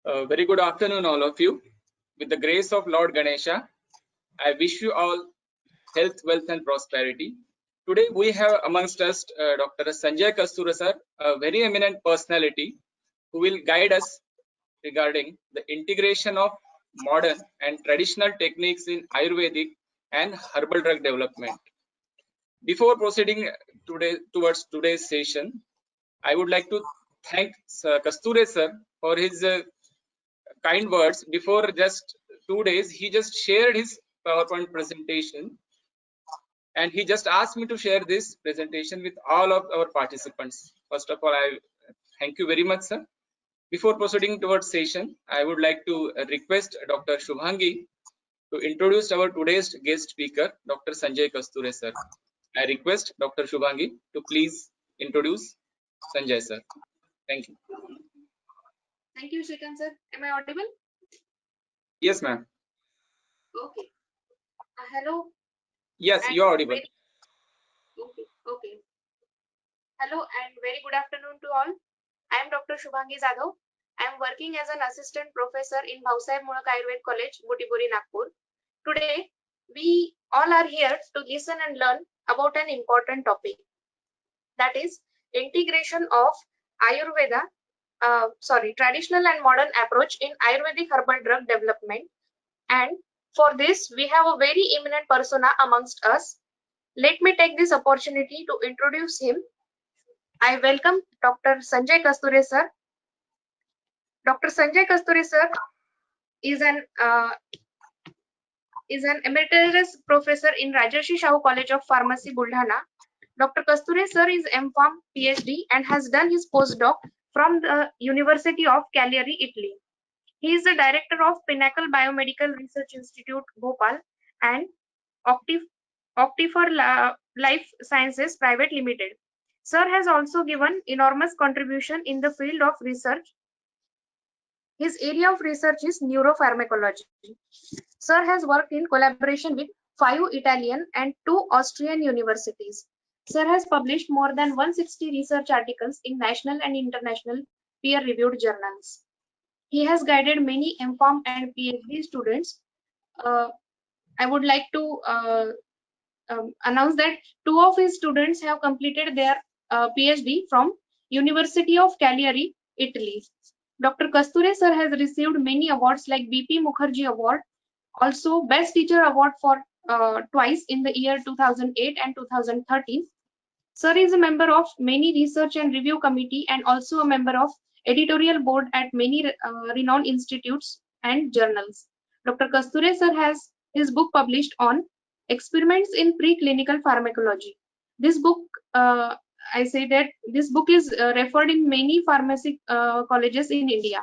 Very good afternoon, all of you. With the grace of Lord Ganesha, I wish you all health, wealth, and prosperity. Today, we have amongst us Dr. Sanjay Kastura sir, a very eminent personality who will guide us regarding the integration of modern and traditional techniques in Ayurvedic and herbal drug development. Before proceeding towards today's session, I would like to thank Kasture sir for his kind words. Before just 2 days, he just shared his PowerPoint presentation, and he just asked me to share this presentation with all of our participants. First of all, I thank you very much, sir. Before proceeding towards session, I would like to request Dr. Shubhangi to introduce our today's guest speaker, Dr. Sanjay Kasture sir. I request Dr. Shubhangi to please introduce Sanjay sir. Thank you. Thank you, Shrikant sir. Am I audible? Yes, ma'am. Okay. Hello. Yes, you are audible. Okay. Hello and very good afternoon to all. I am Dr. Shubhangi Jadhav. I am working as an assistant professor in Bhausaheb Mulak Ayurved College, Butibori, Nagpur. Today, we all are here to listen and learn about an important topic, that is integration of Ayurveda, traditional and modern approach in Ayurvedic herbal drug development. And for this, we have a very eminent persona amongst us. Let me take this opportunity to introduce him. I welcome Dr. Sanjay Kasture sir. Dr. Sanjay Kasture sir is an emeritus professor in Rajarshi Shahu College of Pharmacy, Buldhana. Dr. Kasture sir is M.Pharm PhD and has done his postdoc from the University of Cagliari, Italy. He is the director of Pinnacle Biomedical Research Institute, Bhopal, and Optifor Life Sciences Private Limited. Sir has also given enormous contribution in the field of research. His area of research is neuropharmacology. Sir has worked in collaboration with 5 Italian and 2 Austrian universities. Sir has published more than 160 research articles in national and international peer-reviewed journals. He has guided many M.Pharm and PhD students. I would like to announce that 2 of his students have completed their PhD from University of Cagliari, Italy. Dr. Kasture sir has received many awards like BP Mukherjee Award, also Best Teacher Award for twice in the year 2008 and 2013. Sir is a member of many research and review committee and also a member of editorial board at many renowned institutes and journals. Dr. Kasture sir has his book published on Experiments in Preclinical Pharmacology. This book, I say that this book is referred in many pharmacy colleges in India.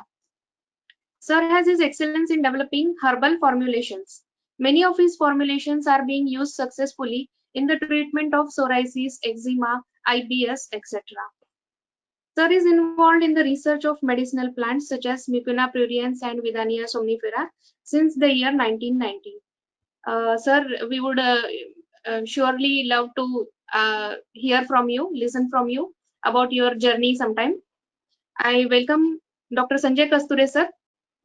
Sir has his excellence in developing herbal formulations. Many of his formulations are being used successfully in the treatment of psoriasis, eczema, IBS, etc. Sir is involved in the research of medicinal plants such as Mucuna pruriens and Withania somnifera since the year 1990. Sir, we would surely love to hear from you, listen from you about your journey sometime. I welcome Dr. Sanjay Kasture sir.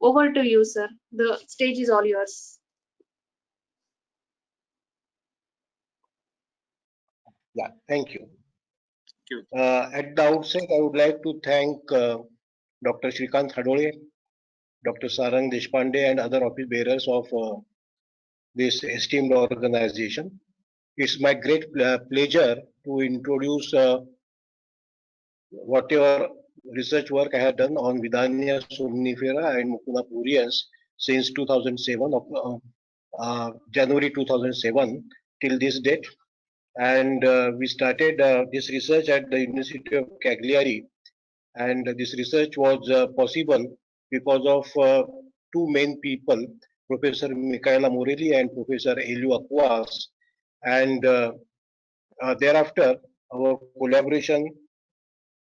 Over to you, sir. The stage is all yours. Yeah, thank you. At the outset, I would like to thank Dr. Shrikant Hadole, Dr. Sarang Deshpande, and other office bearers of this esteemed organization. It's my great pleasure to introduce whatever research work I have done on Withania somnifera and Mucuna pruriens since 2007, January 2007 till this date. And we started this research at the University of Cagliari, and this research was possible because of 2 main people, Professor Michaela Morelli and Professor Elio Aquas, and thereafter our collaboration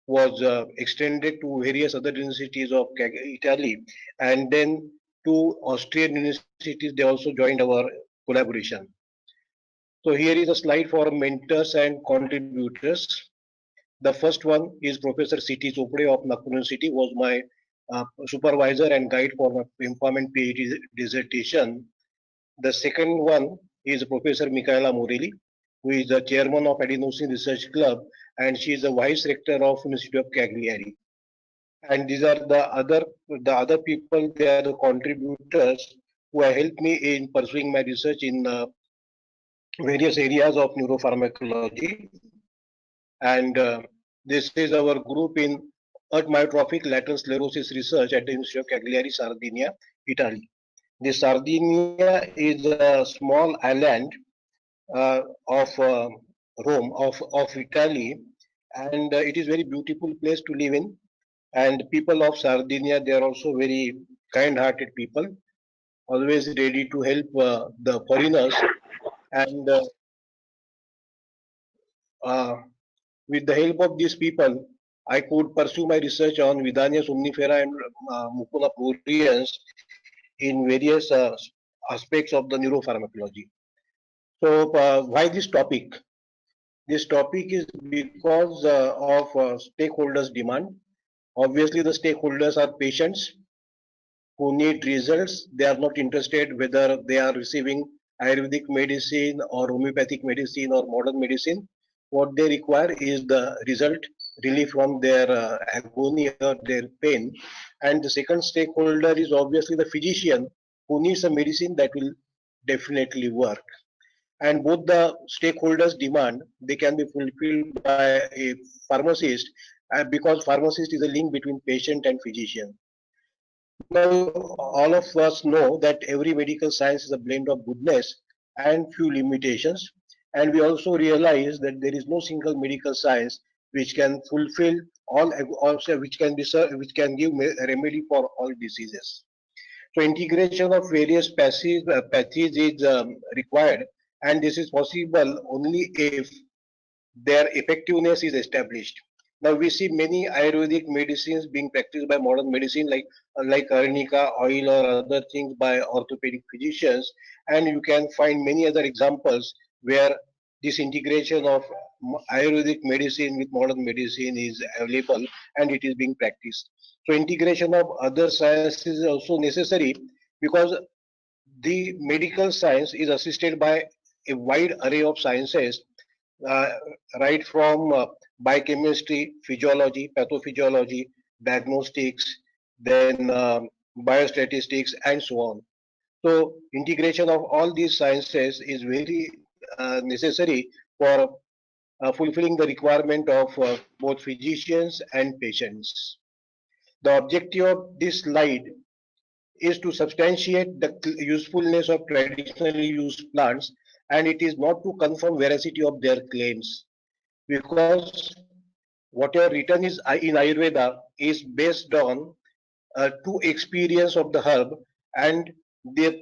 was extended to various other universities of Italy, and then 2 Austrian universities, they also joined our collaboration. So here is a slide for mentors and contributors. The first one is Professor C.T. Chopde of Nagpur University, was my supervisor and guide for my employment PhD dissertation. The second one is Professor Michaela Morelli, who is the chairman of Adenosine Research Club, and she is the vice rector of University of Cagliari. And these are the other people. They are the contributors who have helped me in pursuing my research in various areas of neuropharmacology. And this is our group in amyotrophic lateral sclerosis research at the University of Cagliari, Sardinia, Italy. The Sardinia is a small island of Rome, of Italy, and it is very beautiful place to live in. And people of Sardinia, they are also very kind-hearted people, always ready to help the foreigners. And uh, with the help of these people, I could pursue my research on Vidania somnifera and Mucuna pruriens in various aspects of the neuropharmacology. So, why this topic? This topic is because of stakeholders' demand. Obviously, the stakeholders are patients who need results. They are not interested whether they are receiving Ayurvedic medicine or homeopathic medicine or modern medicine. What they require is the result, relief from their agony or their pain. And the second stakeholder is obviously the physician who needs a medicine that will definitely work. And both the stakeholders demand, they can be fulfilled by a pharmacist, because pharmacist is a link between patient and physician. Now, all of us know that every medical science is a blend of goodness and few limitations. And we also realize that there is no single medical science which can fulfill all, also which can give a remedy for all diseases. So integration of various patches is required, and this is possible only if their effectiveness is established. Now we see many Ayurvedic medicines being practiced by modern medicine, like arnica oil or other things by orthopedic physicians, and you can find many other examples where this integration of Ayurvedic medicine with modern medicine is available and it is being practiced. So integration of other sciences is also necessary because the medical science is assisted by a wide array of sciences, uh, right from biochemistry, physiology, pathophysiology, diagnostics, then biostatistics, and so on. So integration of all these sciences is very necessary for fulfilling the requirement of both physicians and patients. The objective of this slide is to substantiate the usefulness of traditionally used plants, and it is not to confirm veracity of their claims, because whatever written is in Ayurveda is based on true experience of the herb, and the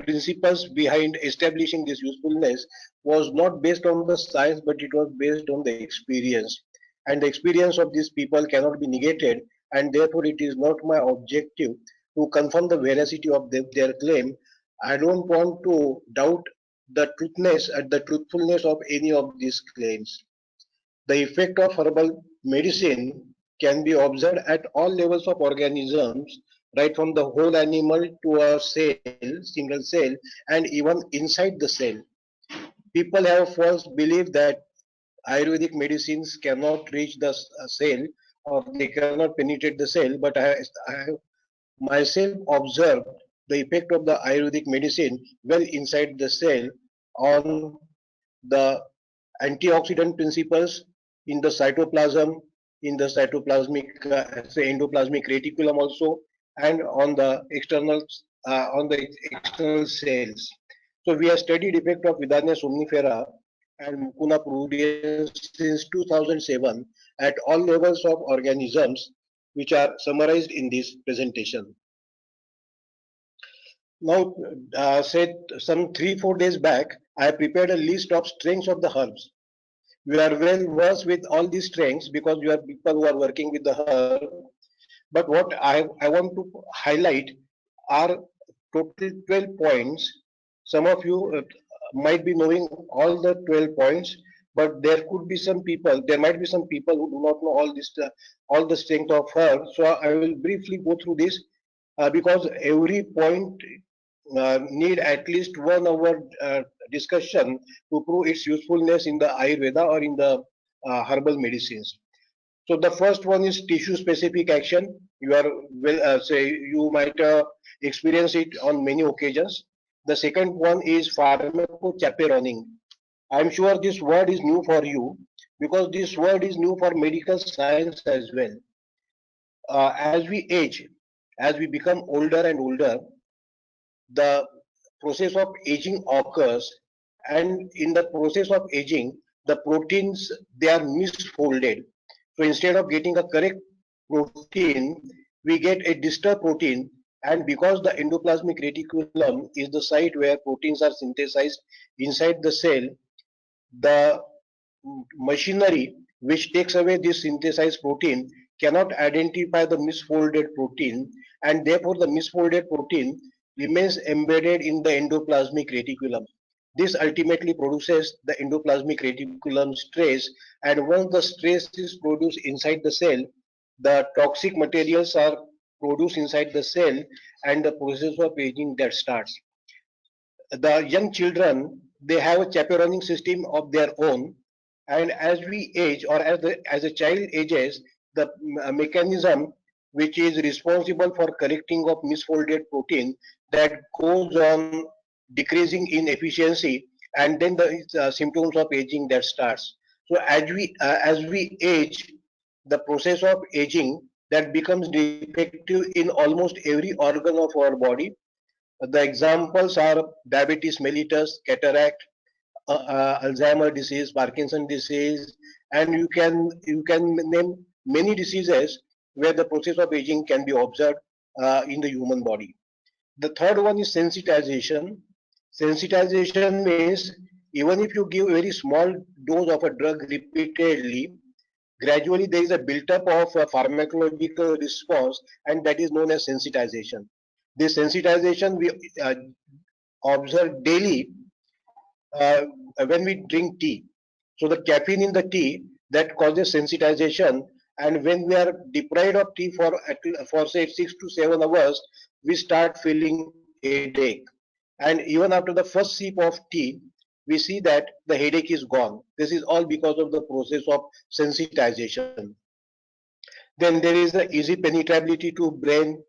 principles behind establishing this usefulness was not based on the science, but it was based on the experience. And the experience of these people cannot be negated, and therefore it is not my objective to confirm the veracity of their claim. I don't want to doubt the truthness and the truthfulness of any of these claims. The effect of herbal medicine can be observed at all levels of organisms, right from the whole animal to a cell, single cell, and even inside the cell. People have false belief that Ayurvedic medicines cannot reach the cell or they cannot penetrate the cell, but I have myself observed the effect of the Ayurvedic medicine well inside the cell on the antioxidant principles in the cytoplasm, in the cytoplasmic, endoplasmic reticulum also, and on the external cells. So we have studied effect of Vidania somnifera and Mucuna pruriens since 2007 at all levels of organisms, which are summarized in this presentation. Now, say some 3-4 days back, I prepared a list of strengths of the herbs. You are well versed with all these strengths because you are people who are working with the herb. But what I want to highlight are total 12 points. Some of you might be knowing all the 12 points, but there could be some people, there might be some people who do not know all this, all the strength of herbs. So I will briefly go through this because every point need at least 1 hour discussion to prove its usefulness in the Ayurveda or in the herbal medicines. So the first one is tissue specific action. You are well, say you might experience it on many occasions. The second one is pharmacochaperoning. I'm sure this word is new for you because this word is new for medical science as well. As we age, as we become older and older, the process of aging occurs, and in the process of aging, the proteins they are misfolded. So instead of getting a correct protein, we get a disturbed protein, and because the endoplasmic reticulum is the site where proteins are synthesized inside the cell, the machinery which takes away this synthesized protein cannot identify the misfolded protein, and therefore the misfolded protein remains embedded in the endoplasmic reticulum. This ultimately produces the endoplasmic reticulum stress, and once the stress is produced inside the cell, the toxic materials are produced inside the cell, and the process of aging that starts. The young children, they have a chaperoning system of their own, and as we age, or as a child ages, the mechanism which is responsible for correcting of misfolded protein, that goes on decreasing in efficiency, and then the symptoms of aging that starts. So as we age, the process of aging that becomes defective in almost every organ of our body. The examples are diabetes mellitus, cataract, Alzheimer disease, Parkinson disease, and you can name many diseases where the process of aging can be observed in the human body. The third one is sensitization. Sensitization means even if you give a very small dose of a drug repeatedly, gradually there is a built-up of a pharmacological response, and that is known as sensitization. This sensitization we observe daily uh, when we drink tea. So the caffeine in the tea that causes sensitization, and when we are deprived of tea for say 6 to 7 hours, we start feeling headache. And even after the first sip of tea, we see that the headache is gone. This is all because of the process of sensitization. Then there is the easy penetrability to brain.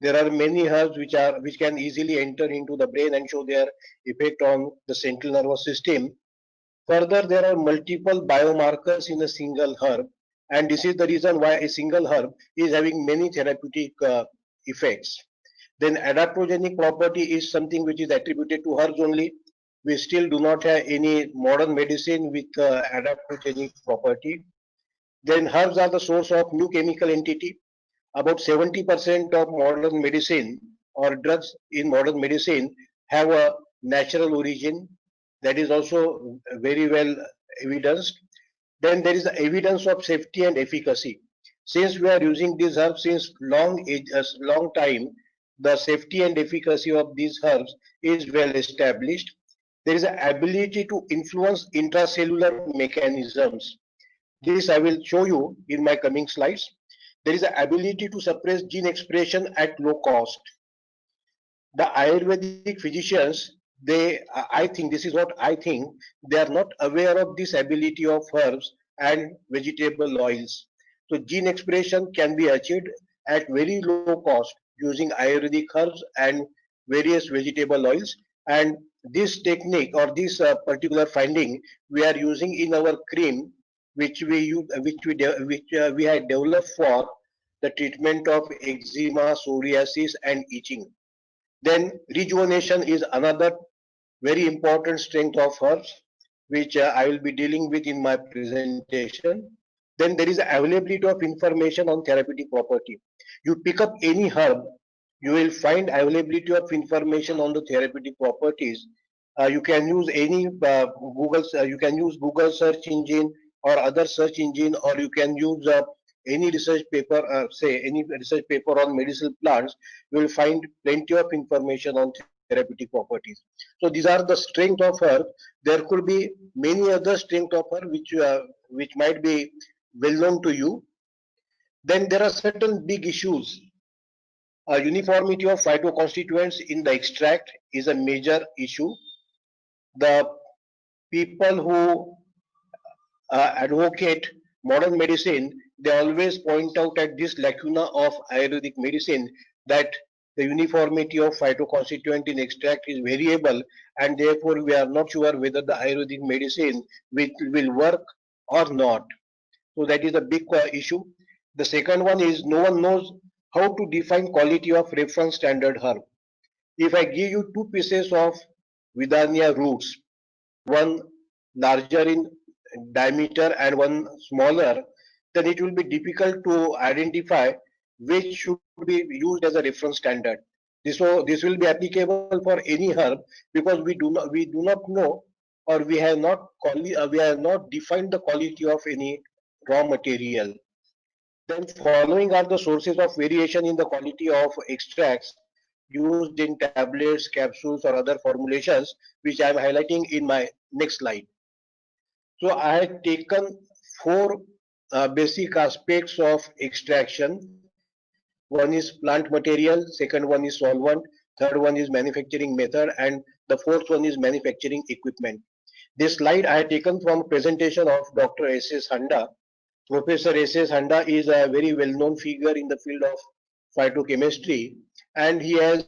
There are many herbs which can easily enter into the brain and show their effect on the central nervous system. Further, there are multiple biomarkers in a single herb, and this is the reason why a single herb is having many therapeutic effects. Then adaptogenic property is something which is attributed to herbs only. We still do not have any modern medicine with adaptogenic property. Then herbs are the source of new chemical entity. About 70% of modern medicine or drugs in modern medicine have a natural origin. That is also very well evidenced. Then there is the evidence of safety and efficacy. Since we are using these herbs since long time, the safety and efficacy of these herbs is well established. There is an ability to influence intracellular mechanisms. This I will show you in my coming slides. There is an ability to suppress gene expression at low cost. The Ayurvedic physicians, I think this is what I think, they are not aware of this ability of herbs and vegetable oils. So gene expression can be achieved at very low cost using Ayurvedic herbs and various vegetable oils. And this technique or this particular finding we are using in our cream, which we use, which we had developed for the treatment of eczema, psoriasis, and itching. Then rejuvenation is another very important strength of herbs, which I will be dealing with in my presentation. Then there is availability of information on therapeutic property. You pick up any herb, you will find availability of information on the therapeutic properties. You can use any you can use Google search engine or other search engine, or you can use any research paper, say any research paper on medicinal plants. You will find plenty of information on therapeutic properties. So these are the strength of herb. There could be many other strength of herb which might be well known to you. Then there are certain big issues. Uniformity of phytoconstituents in the extract is a major issue. The people who advocate modern medicine, they always point out at this lacuna of Ayurvedic medicine that the uniformity of phytoconstituent in extract is variable, and therefore we are not sure whether the Ayurvedic medicine will work or not. So that is a big issue. The second one is no one knows how to define quality of reference standard herb. If I give you two pieces of Vidania roots, one larger in diameter and one smaller, then it will be difficult to identify which should be used as a reference standard. This will be applicable for any herb because we do not know, or we have not defined the quality of any raw material. Then following are the sources of variation in the quality of extracts used in tablets, capsules, or other formulations, which I am highlighting in my next slide. So I have taken four basic aspects of extraction. One is plant material, second one is solvent, third one is manufacturing method, and the fourth one is manufacturing equipment. This slide I have taken from presentation of Dr. S.S. Handa. Professor S.S. Handa is a very well-known figure in the field of phytochemistry, and he has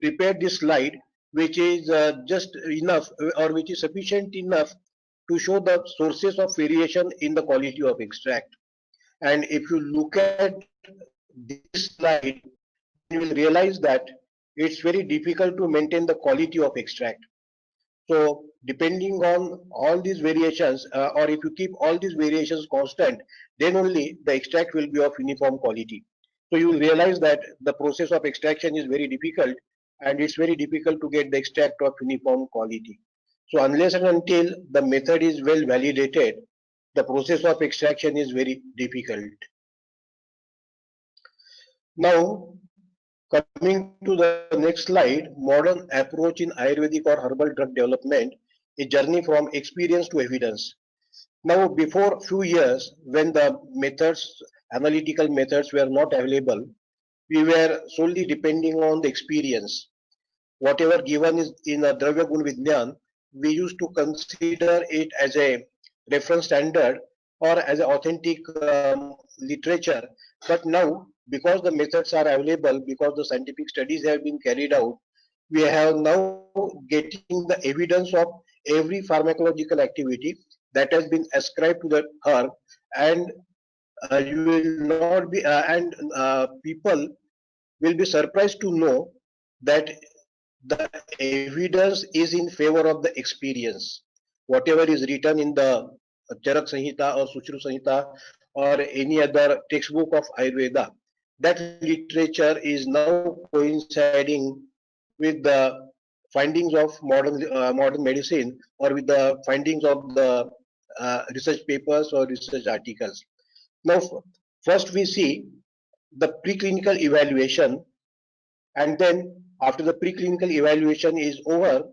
prepared this slide, which is just enough or which is sufficient enough to show the sources of variation in the quality of extract. And if you look at this slide, then you will realize that it's very difficult to maintain the quality of extract. So depending on all these variations, or if you keep all these variations constant, then only the extract will be of uniform quality. So you will realize that the process of extraction is very difficult, and it's very difficult to get the extract of uniform quality. So unless and until the method is well validated, the process of extraction is very difficult. Now, coming to the next slide, modern approach in Ayurvedic or herbal drug development, a journey from experience to evidence. Now, before few years, when the analytical methods were not available, we were solely depending on the experience. Whatever given is in a Dravya Gun Vignan, we used to consider it as a reference standard or as an authentic literature. But now, because the methods are available, because the scientific studies have been carried out, we have now getting the evidence of every pharmacological activity that has been ascribed to the herb, and you will not be and people will be surprised to know that the evidence is in favor of the experience. Whatever is written in the Charak Samhita or Sushru Samhita or any other textbook of Ayurveda, that literature is now coinciding with the findings of modern medicine, or with the findings of the research papers or research articles. Now, first we see the preclinical evaluation, and then after the preclinical evaluation is over,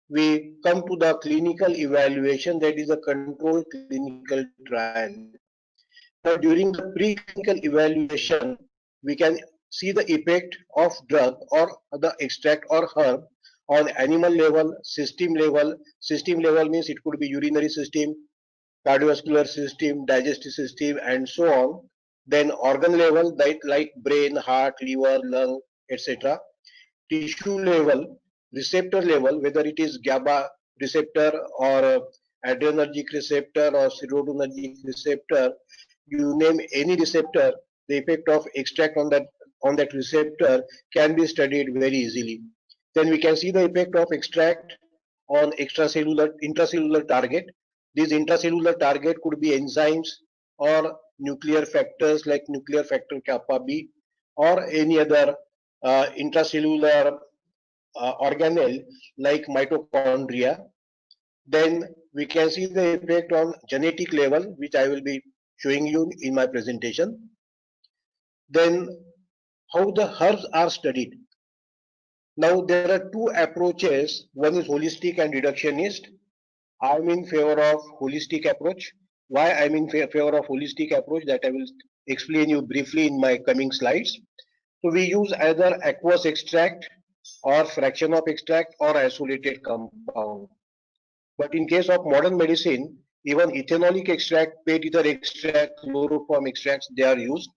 we come to the clinical evaluation, that is a controlled clinical trial. Now, during the preclinical evaluation, we can see the effect of drug or the extract or herb on animal level, system level. System level means it could be urinary system, cardiovascular system, digestive system, and so on. Then organ level, like brain, heart, liver, lung, etc. Tissue level, receptor level, whether it is GABA receptor or adrenergic receptor or serotonergic receptor, you name any receptor, the effect of extract on that receptor can be studied very easily. Then we can see the effect of extract on intracellular target. These intracellular target could be enzymes or nuclear factors like nuclear factor kappa B, or any other intracellular organelle like mitochondria. Then we can see the effect on genetic level, which I will be showing you in my presentation. Then how the herbs are studied. Now there are two approaches. One is holistic and reductionist. I'm in favor of holistic approach. Why I'm in favor of holistic approach, that I will explain you briefly in my coming slides. So we use either aqueous extract or fraction of extract or isolated compound. But in case of modern medicine, even ethanolic extract, pet ether extract, chloroform extracts, they are used.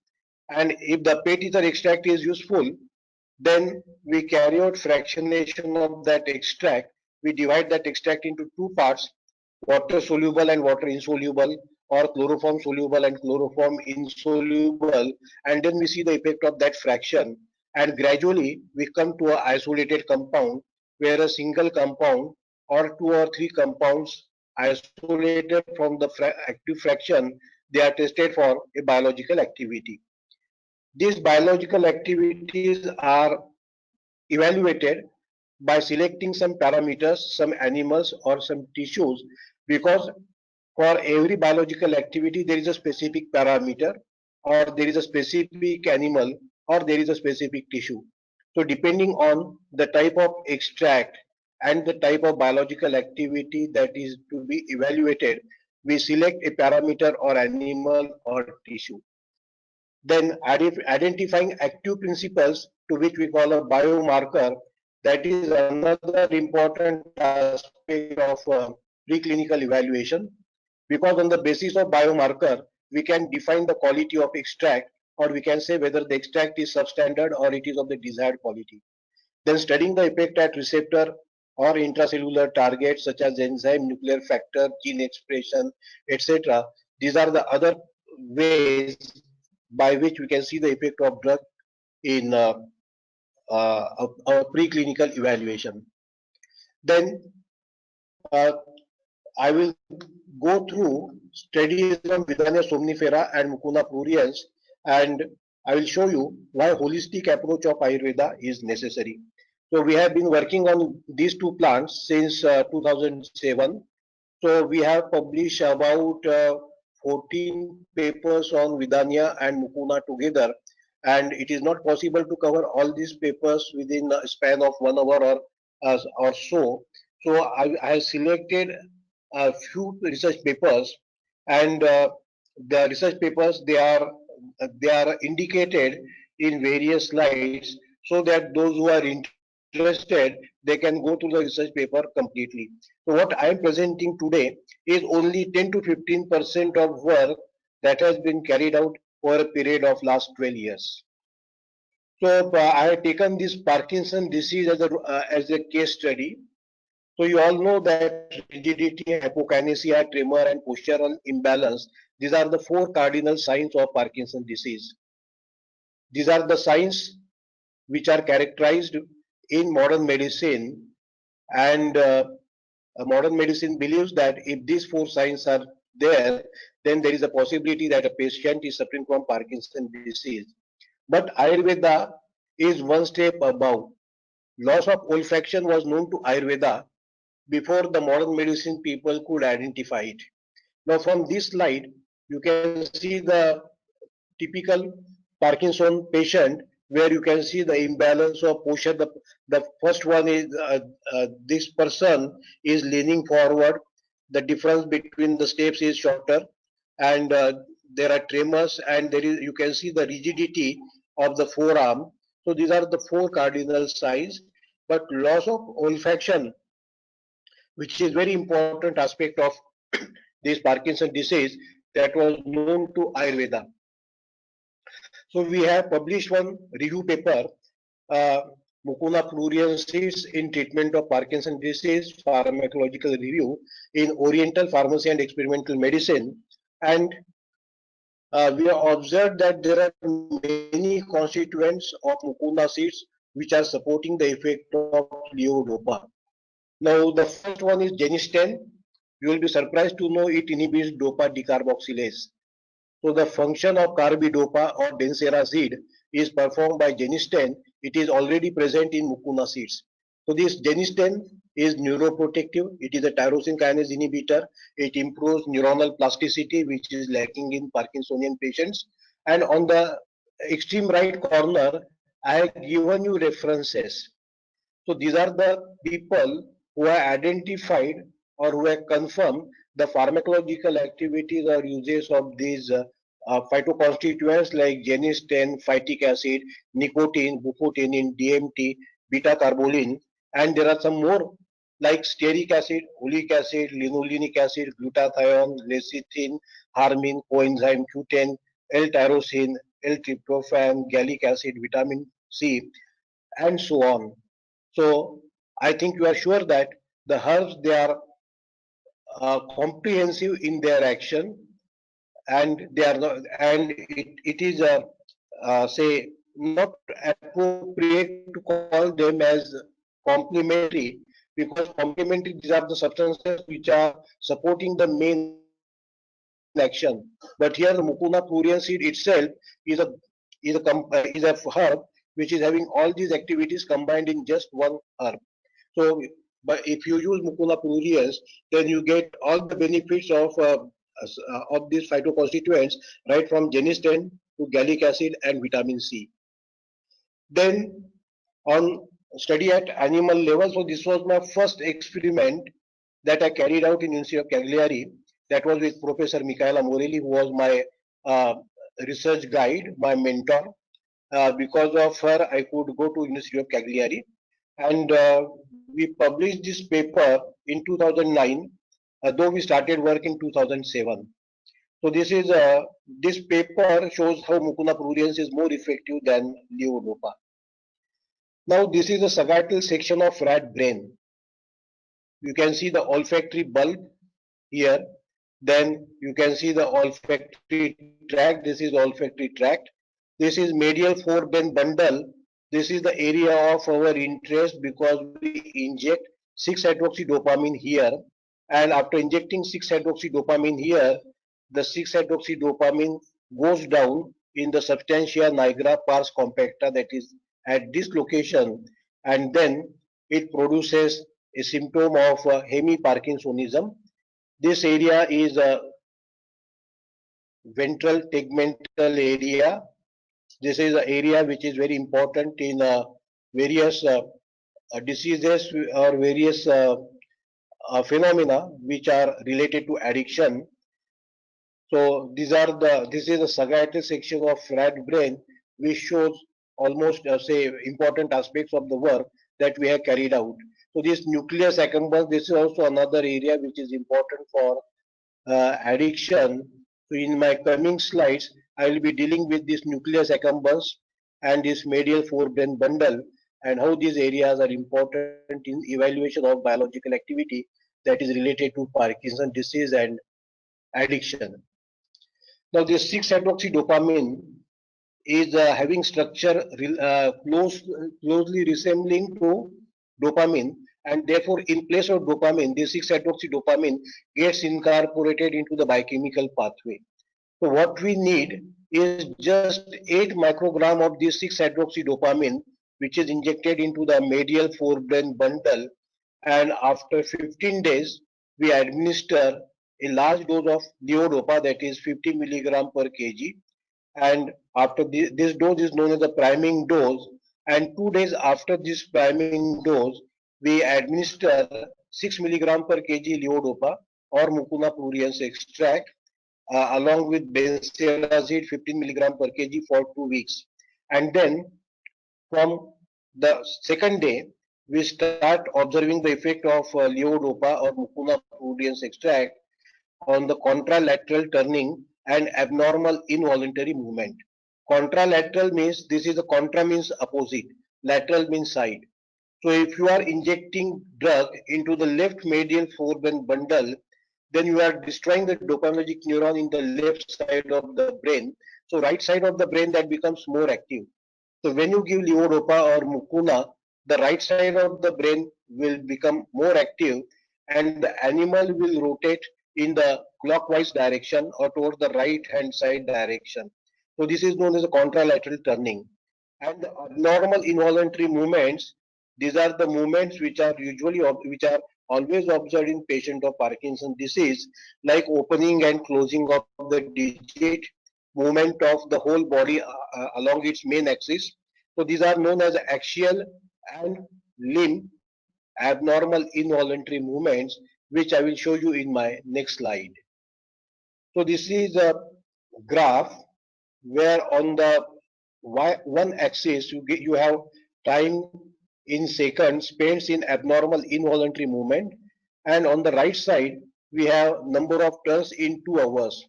And if the pet ether extract is useful, then we carry out fractionation of that extract. We divide that extract into two parts, water soluble and water insoluble, or chloroform soluble and chloroform insoluble, and then we see the effect of that fraction. And gradually we come to an isolated compound where a single compound or two or three compounds isolated from the active fraction, they are tested for a biological activity. These biological activities are evaluated by selecting some parameters, some animals or some tissues, because for every biological activity there is a specific parameter, or there is a specific animal, or there is a specific tissue. So depending on the type of extract and the type of biological activity that is to be evaluated, we select a parameter or animal or tissue. Then identifying active principles, to which we call a biomarker, that is another important aspect of preclinical evaluation, because on the basis of biomarker we can define the quality of extract, or we can say whether the extract is substandard or it is of the desired quality. Then studying the effect at receptor or intracellular targets such as enzyme, nuclear factor, gene expression, etc. These are the other ways by which we can see the effect of drug in our preclinical evaluation. Then uh, I will go through studies on Vidania somnifera and Mucuna pruriens, and I will show you why holistic approach of Ayurveda is necessary. So we have been working on these two plants since 2007. So we have published about 14 papers on Vidania and Mukuna together, and it is not possible to cover all these papers within a span of 1 hour or so. So I have selected a few research papers, and the research papers, they are indicated in various slides, so that those who are interested, they can go through the research paper completely. So what I am presenting today is only 10 to 15% of work that has been carried out over a period of last 12 years. So I have taken this Parkinson disease as a case study. So you all know that rigidity, hypokinesia, tremor, and postural imbalance, these are the four cardinal signs of Parkinson disease. These are the signs which are characterized in modern medicine, and modern medicine believes that if these four signs are there, then there is a possibility that a patient is suffering from Parkinson disease. But Ayurveda is one step above. Loss of olfaction was known to Ayurveda before the modern medicine people could identify it. Now from this slide, you can see the typical Parkinson patient, where you can see the imbalance of posture. The first one is this person is leaning forward. The difference between the steps is shorter, and there are tremors, and you can see the rigidity of the forearm. So these are the four cardinal signs. But loss of olfaction, which is very important aspect of this Parkinson disease, that was known to Ayurveda. So we have published one review paper, uh, Mucuna pruriensis in treatment of Parkinson disease, pharmacological review in Oriental Pharmacy and Experimental Medicine. And we have observed that there are many constituents of Mucuna seeds which are supporting the effect of levodopa. Now, the first one is genistein. You will be surprised to know it inhibits dopa decarboxylase. So the function of carbidopa or Densera seed is performed by genistein. It is already present in Mucuna seeds. So this genistein is neuroprotective. It is a tyrosine kinase inhibitor. It improves neuronal plasticity, which is lacking in Parkinsonian patients. And on the extreme right corner, I have given you references. So these are the people who have identified or who have confirmed the pharmacological activities or uses of these phytoconstituents like genistein, phytic acid, nicotine, bufotenin, DMT, beta carbolin, and there are some more like stearic acid, oleic acid, linolenic acid, glutathione, lecithin, harmine, coenzyme Q10, L-tyrosine, L-tryptophan, gallic acid, vitamin C, and so on. So I think you are sure that the herbs, they are comprehensive in their action, and they are not, and it is say not appropriate to call them as complementary, because complementary, these are the substances which are supporting the main action. But here the Mucuna pruriens seed itself is a herb which is having all these activities combined in just one herb. So, but if you use Mucuna pruriens, then you get all the benefits of these phytoconstituents, right from genistein to gallic acid and vitamin C. Then on study at animal level, so this was my first experiment that I carried out in University of Cagliari. That was with Professor Michaela Morelli, who was my uh, research guide, my mentor. Because of her, I could go to University of Cagliari, and we published this paper in 2009, though we started work in 2007. So this paper shows how Mucuna pruriens is more effective than levodopa. Now this is the sagittal section of rat brain. You can see the olfactory bulb here. Then you can see the olfactory tract. This is olfactory tract. This is medial forebrain bundle. This is the area of our interest because we inject 6-hydroxydopamine here. And after injecting 6-hydroxydopamine here, the 6-hydroxydopamine goes down in the substantia nigra pars compacta, that is at this location, and then it produces a symptom of hemiparkinsonism. This area is a ventral tegmental area. This is an area which is very important in various diseases or various phenomena which are related to addiction. So this is the sagittal section of rat brain, which shows almost say important aspects of the work that we have carried out. So this nucleus accumbens, this is also another area which is important for addiction. So in my coming slides, I will be dealing with this nucleus accumbens and this medial forebrain bundle, and how these areas are important in evaluation of biological activity that is related to Parkinson's disease and addiction. Now this 6-hydroxydopamine is having structure closely resembling to dopamine, and therefore in place of dopamine, this 6-hydroxydopamine gets incorporated into the biochemical pathway. So what we need is just 8 microgram of this 6-hydroxydopamine, which is injected into the medial forebrain bundle, and after 15 days we administer a large dose of levodopa, that is 50 milligram per kg, and after this dose is known as the priming dose, and 2 days after this priming dose we administer 6 milligram per kg levodopa or Mucuna pruriens extract along with benzerazide 15 milligram per kg for 2 weeks, and then from the second day we start observing the effect of levodopa or Mucuna pruriens extract on the contralateral turning and abnormal involuntary movement. Contralateral means, this is the contra means opposite, lateral means side. So if you are injecting drug into the left medial forebrain bundle, then you are destroying the dopaminergic neuron in the left side of the brain. So right side of the brain, that becomes more active. So when you give levodopa or mucuna, the right side of the brain will become more active, and the animal will rotate in the clockwise direction or towards the right hand side direction. So this is known as a contralateral turning. And the abnormal involuntary movements, these are the movements which are always observed in patient of Parkinson's disease, like opening and closing of the digit, movement of the whole body along its main axis. So these are known as axial and limb abnormal involuntary movements, which I will show you in my next slide. So this is a graph where on the one axis you have time in seconds spent in abnormal involuntary movement, and on the right side we have number of turns in 2 hours.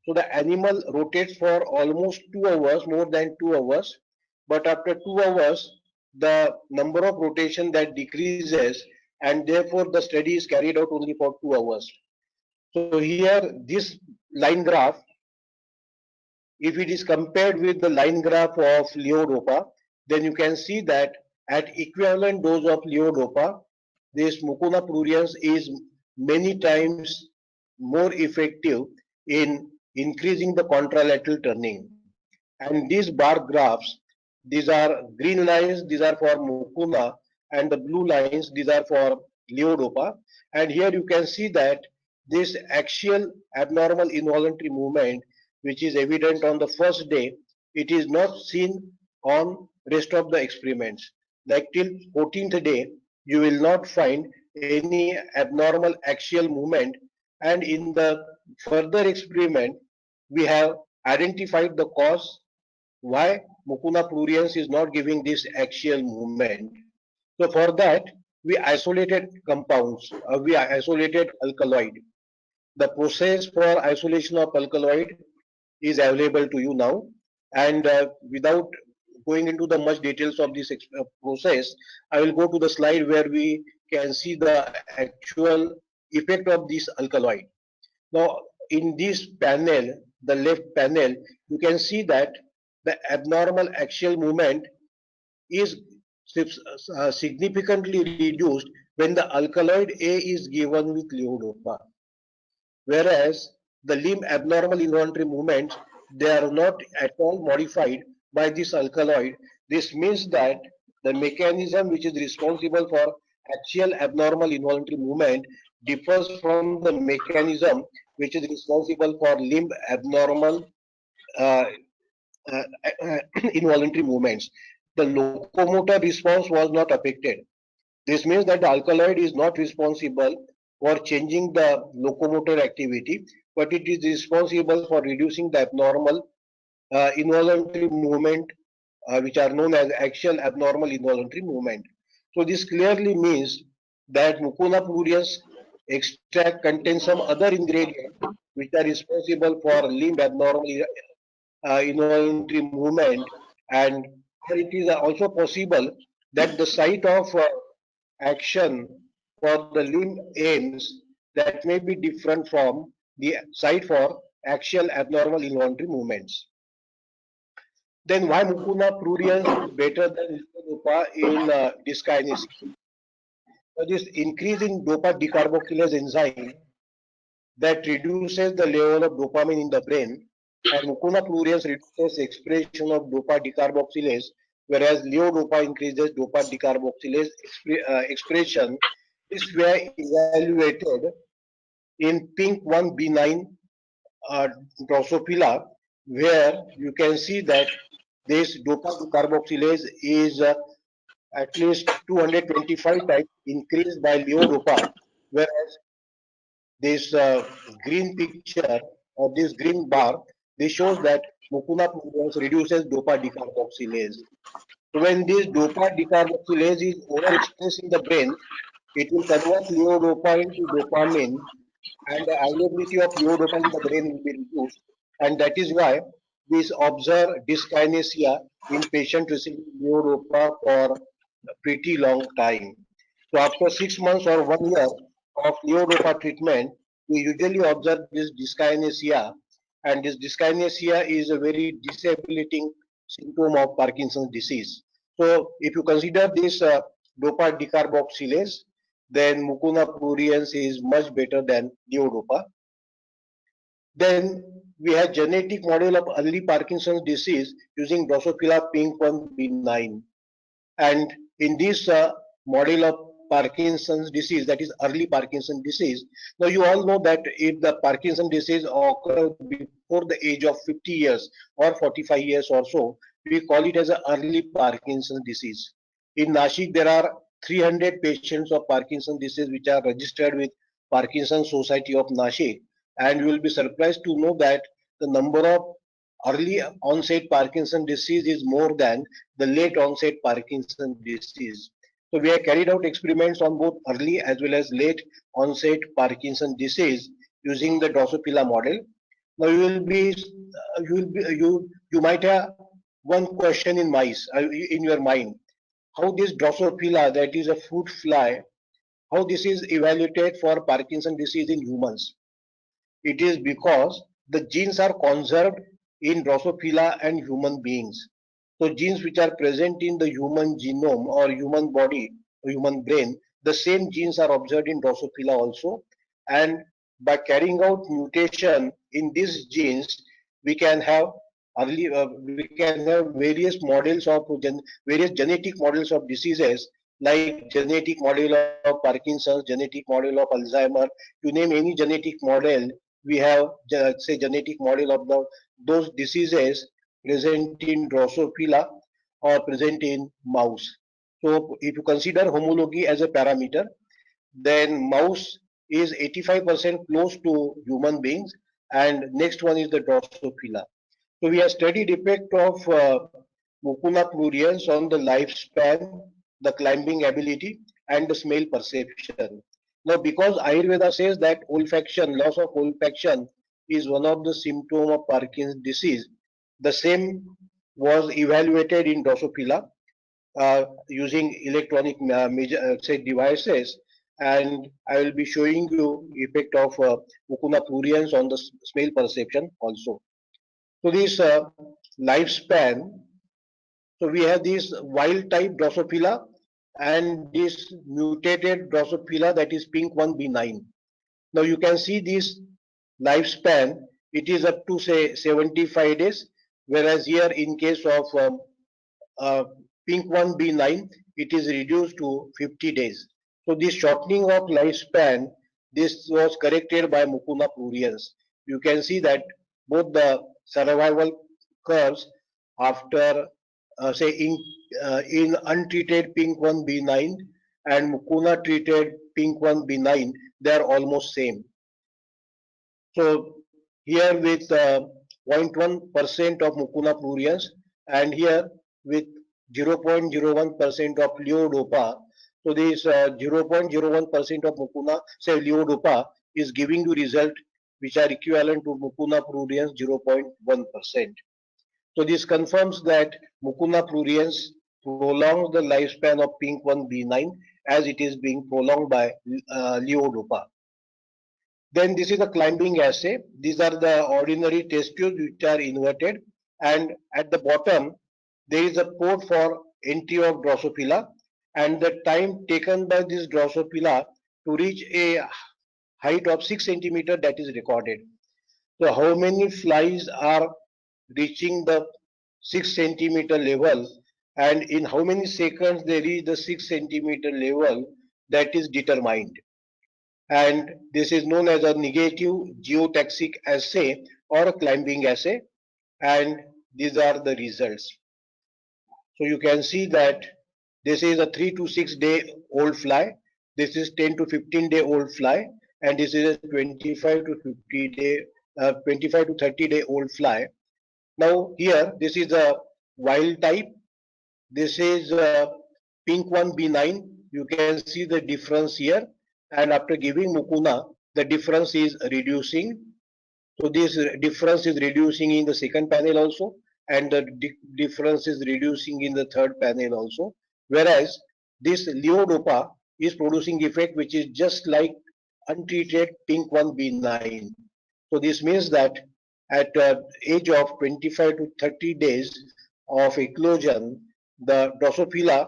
So the animal rotates for almost 2 hours, more than 2 hours, but after 2 hours, the number of rotation that decreases, and therefore the study is carried out only for 2 hours. So here, this line graph, if it is compared with the line graph of levodopa, then you can see that at equivalent dose of levodopa, this Mucuna pruriens is many times more effective in increasing the contralateral turning. And these bar graphs, these are green lines, these are for Mucuna, and the blue lines, these are for levodopa. And here you can see that this axial abnormal involuntary movement, which is evident on the first day, it is not seen on rest of the experiments. Like till 14th day, you will not find any abnormal axial movement, and in the further experiment, we have identified the cause why Mucuna pruriens is not giving this axial movement. So for that, we isolated compounds, we isolated alkaloid. The process for isolation of alkaloid is available to you now, and without going into the much details of this process, I will go to the slide where we can see the actual effect of this alkaloid. Now, in this panel, the left panel, you can see that the abnormal axial movement is significantly reduced when the alkaloid A is given with levodopa, whereas the limb abnormal involuntary movements, they are not at all modified by this alkaloid. This means that the mechanism which is responsible for axial abnormal involuntary movement differs from the mechanism which is responsible for limb abnormal uh, uh, involuntary movements. The locomotor response was not affected. This means that the alkaloid is not responsible for changing the locomotor activity, but it is responsible for reducing the abnormal involuntary movement, which are known as axial abnormal involuntary movement. So this clearly means that Mucuna pruriens extract contains some other ingredient which are responsible for limb abnormal involuntary movement, and it is also possible that the site of action for the limb ends that may be different from the site for axial abnormal involuntary movements. Then why Mucuna pruriens is better than levodopa in dyskinesia? So this increase in dopa decarboxylase enzyme that reduces the level of dopamine in the brain, and Mucuna pruriens reduces expression of dopa decarboxylase, whereas levodopa increases dopa decarboxylase expression. This were evaluated in pink 1b9 Drosophila, where you can see that this dopa decarboxylase is at least 225 times increased by levodopa, whereas this green picture or this green bar, this shows that Mucuna pruriens reduces dopa decarboxylase. So when this dopa decarboxylase is overexpressed in the brain, it will convert levodopa into dopamine, and the availability of levodopa in the brain will be reduced. And that is why we observe dyskinesia in patients receiving levodopa for a pretty long time. So after 6 months or 1 year of levodopa treatment, we usually observe this dyskinesia, and this dyskinesia is a very disabling symptom of Parkinson's disease. So if you consider this dopa decarboxylase, then Mucuna pruriens is much better than levodopa. Then we have genetic model of early Parkinson's disease using Drosophila pink 1b9. And in this model of Parkinson's disease, that is early Parkinson's disease, now you all know that if the Parkinson's disease occurs before the age of 50 years or 45 years or so, we call it as an early Parkinson's disease. In Nashik, there are 300 patients of Parkinson disease which are registered with Parkinson Society of Nashik, and you will be surprised to know that the number of early onset Parkinson disease is more than the late onset Parkinson disease. So we have carried out experiments on both early as well as late onset Parkinson disease using the Drosophila model. Now you might have one question in your mind: how this Drosophila, that is a fruit fly, how this is evaluated for Parkinson disease in humans? It is because the genes are conserved in Drosophila and human beings. So genes which are present in the human genome or human body or human brain, the same genes are observed in Drosophila also. And by carrying out mutation in these genes, we can have various models of various genetic models of diseases, like genetic model of Parkinson's, genetic model of Alzheimer. You name any genetic model, we have say genetic model of those diseases present in Drosophila or present in mouse. So if you consider homology as a parameter, then mouse is 85% close to human beings, and next one is the Drosophila. So we have studied effect of Mucuna pruriens on the lifespan, the climbing ability, and the smell perception. Now, because Ayurveda says that loss of olfaction is one of the symptoms of Parkinson's disease, the same was evaluated in Drosophila using electronic say devices, and I will be showing you effect of Mucuna pruriens on the smell perception also. So this lifespan, so we have this wild type Drosophila and this mutated Drosophila, that is pink 1b9. Now you can see this lifespan, it is up to say 75 days, whereas here in case of uh, pink 1b9, it is reduced to 50 days. So this shortening of lifespan, this was corrected by Mucuna pruriens. You can see that both the survival curves after say in untreated pink 1b9 and Mucuna treated pink 1b9, they are almost same. So here with 0.1% of Mucuna pruriens and here with 0.01% of levodopa. So this 0.01% of Mucuna, say levodopa, is giving you result which are equivalent to Mucuna pruriens 0.1%. So this confirms that Mucuna pruriens prolongs the lifespan of pink 1b9 as it is being prolonged by levodopa. Then this is the climbing assay. These are the ordinary test tubes which are inverted, and at the bottom there is a port for entry of Drosophila, and the time taken by this Drosophila to reach a height of 6 centimeter, that is recorded. So how many flies are reaching the 6 centimeter level and in how many seconds they reach the 6 centimeter level, that is determined. And this is known as a negative geotaxic assay or a climbing assay, and these are the results. So you can see that this is a 3 to 6 day old fly, this is 10 to 15 day old fly, and this is a 25 to 30 day old fly. Now here this is a wild type, this is pink 1b9. You can see the difference here, and after giving Mucuna, the difference is reducing. So this difference is reducing in the second panel also, and the difference is reducing in the third panel also. Whereas this levodopa is producing effect which is just like untreated pink 1b9. So this means that at age of 25 to 30 days of eclosion, the Drosophila,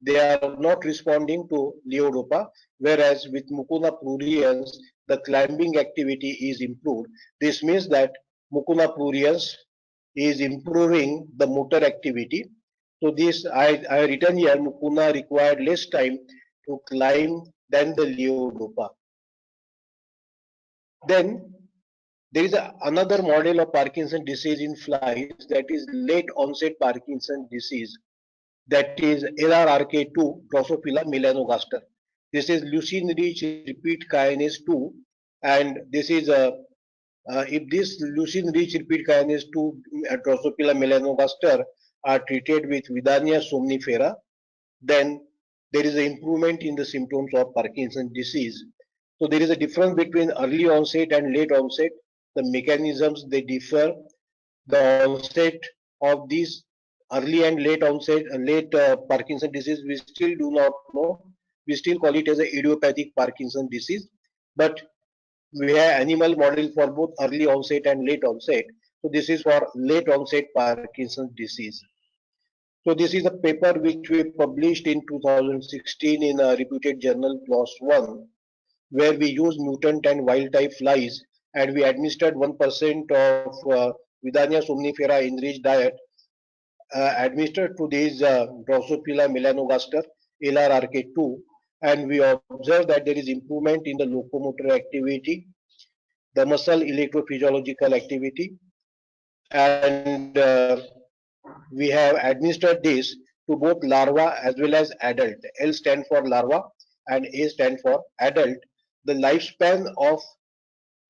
they are not responding to levodopa, whereas with Mucuna pruriens, the climbing activity is improved. This means that Mucuna pruriens is improving the motor activity. So this I written here, Mucuna required less time to climb than the levodopa. Then there is another model of Parkinson disease in flies, that is late onset Parkinson disease. that is LRRK2 Drosophila melanogaster. This is leucine-rich repeat kinase 2, and this is if this leucine-rich repeat kinase 2 Drosophila melanogaster are treated with Vidania somnifera, then there is an improvement in the symptoms of Parkinson's disease. So there is a difference between early onset and late onset. The mechanisms they differ. The onset of these early and late onset, late Parkinson's disease, we still do not know. We still call it as a idiopathic Parkinson's disease, but we have animal model for both early onset and late onset. So this is for late onset Parkinson's disease. So this is a paper which we published in 2016 in a reputed journal PLOS One, where we used mutant and wild type flies, and we administered 1% of Vidania somnifera enriched diet administered to these Drosophila melanogaster LRRK2, and we observed that there is improvement in the locomotor activity, the muscle electrophysiological activity, and we have administered this to both larva as well as adult. L stand for larva and A stand for adult. The lifespan of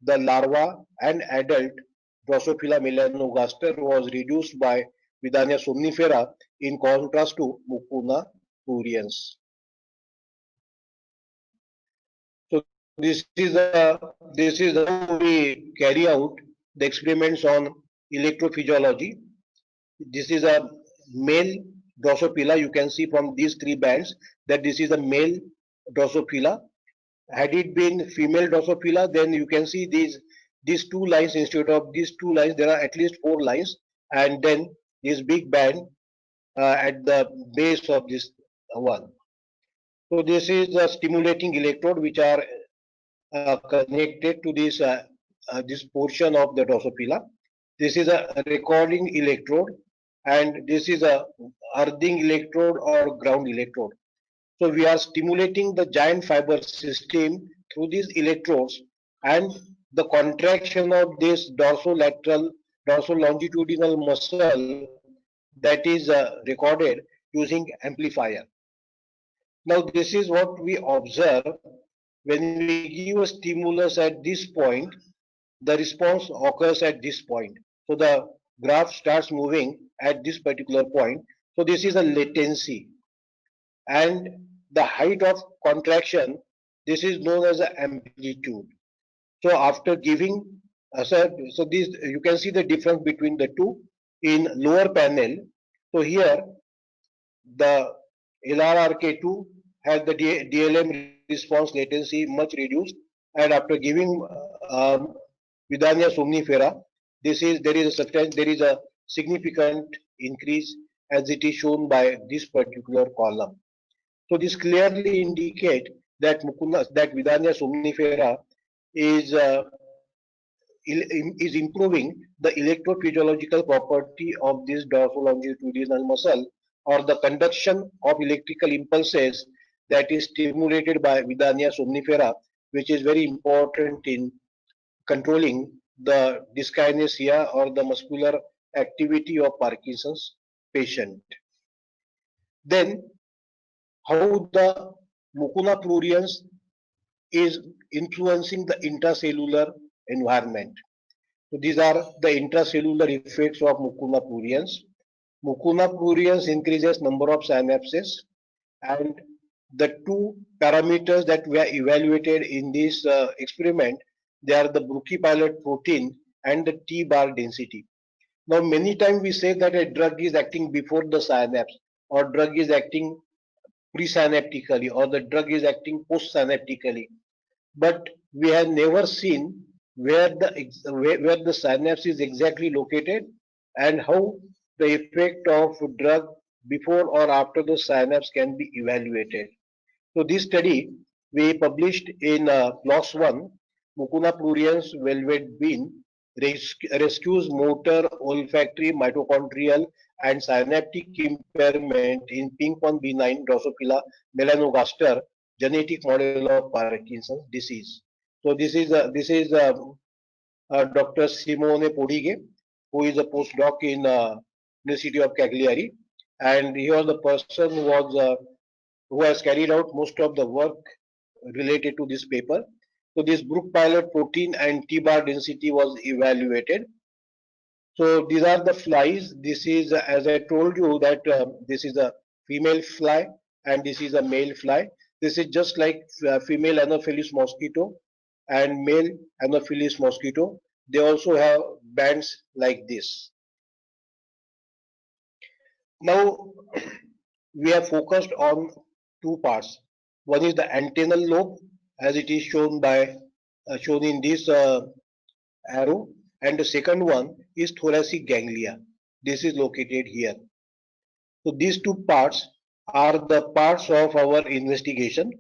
the larva and adult Drosophila melanogaster was reduced by Vidania somnifera in contrast to Mucuna pruriens. So this is how we carry out the experiments on electrophysiology. This is a male Drosophila. You can see from these three bands that this is a male Drosophila. Had it been female Drosophila, then you can see these two lines. Instead of these two lines, there are at least four lines, and then this big band at the base of this one. So this is a stimulating electrode which are connected to this portion of the Drosophila. This is a recording electrode, and this is a earthing electrode or ground electrode. So we are stimulating the giant fiber system through these electrodes, and the contraction of this dorsolongitudinal muscle that is recorded using amplifier. Now this is what we observe when we give a stimulus at this point, the response occurs at this point. So the graph starts moving at this particular point. So this is a latency, and the height of contraction, this is known as the amplitude. So after giving, so this you can see the difference between the two in lower panel. So here the LRRK2 has the DLM response latency much reduced, and after giving Vidania somnifera, there is a significant increase as it is shown by this particular column. So this clearly indicate that Vidania somnifera is is improving the electrophysiological property of this dorsolongitudinal muscle, or the conduction of electrical impulses that is stimulated by Vidania somnifera, which is very important in controlling the dyskinesia or the muscular activity of Parkinson's patient. Then how the Mucuna pruriens is influencing the intracellular environment. So these are the intracellular effects of Mucuna pruriens. Mucuna pruriens increases number of synapses, and the two parameters that were evaluated in this experiment, they are the Bruchipilot protein and the T-bar density. Now many times we say that a drug is acting before the synapse, or drug is acting presynaptically, or the drug is acting postsynaptically, but we have never seen where the synapse is exactly located and how the effect of drug before or after the synapse can be evaluated. So this study we published in PLOS One, Mucuna pruriens velvet bean rescues motor, olfactory, mitochondrial, and synaptic impairment in pink one benign Drosophila melanogaster genetic model of Parkinson's disease. So this is Dr. Simone Podige, who is a postdoc in University of Cagliari, and he was the person who has carried out most of the work related to this paper. So this Brook pilot protein and T-bar density was evaluated. So these are the flies. This is, as I told you, that this is a female fly and this is a male fly. This is just like female Anopheles mosquito and male Anopheles mosquito. They also have bands like this. Now we have focused on two parts. One is the antennal lobe, as it is shown in this arrow, and the second one is thoracic ganglia. This is located here. So these two parts are the parts of our investigation.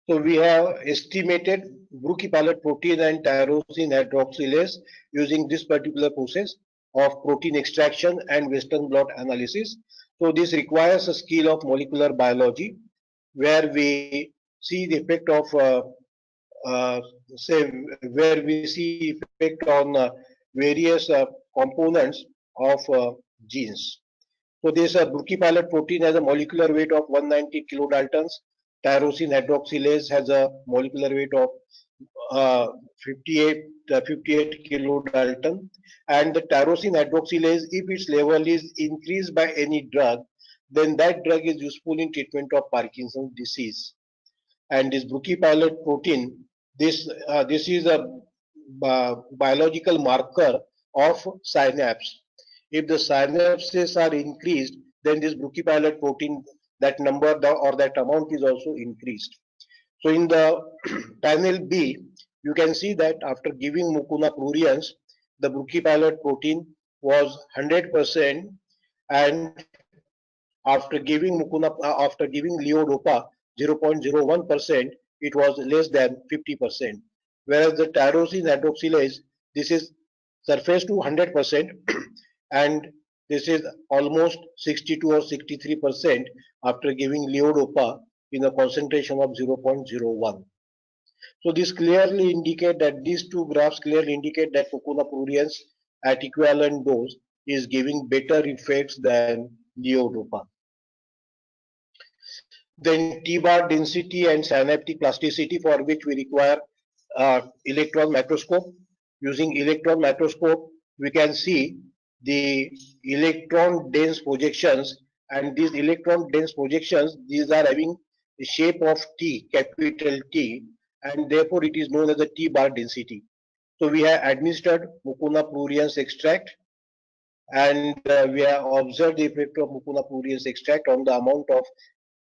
So we have estimated Bruchipalate protein and tyrosine hydroxylase using this particular process of protein extraction and Western blot analysis. So this requires a skill of molecular biology where we see the effect of uh, say where we see effect on various components of genes. So this Bruchipalate protein has a molecular weight of 190 kilodaltons. Tyrosine hydroxylase has a molecular weight of uh, 58 kilodalton. And the tyrosine hydroxylase, if its level is increased by any drug, then that drug is useful in treatment of Parkinson's disease. And this Bruchipalate protein, this is a biological marker of synapse. If the synapses are increased, then this Bruchipalate protein, that number or that amount is also increased. So in the panel B, you can see that after giving Mucuna pruriens, the Bruchipalate protein was 100%, and after giving levodopa 0.01%, it was less than 50%. Whereas the tyrosine hydroxylase, this is surface to 100%, and this is almost 62 or 63% after giving levodopa in a concentration of 0.01. So this clearly indicate that these two graphs clearly indicate that Mucuna pruriens at equivalent dose is giving better effects than levodopa. Then T-bar density and synaptic plasticity, for which we require electron microscope. Using electron microscope, we can see the electron dense projections, and these electron dense projections, these are having the shape of T, capital T, and therefore it is known as the T-bar density. So we have administered Mucuna pruriens extract, and we have observed the effect of Mucuna pruriens extract on the amount of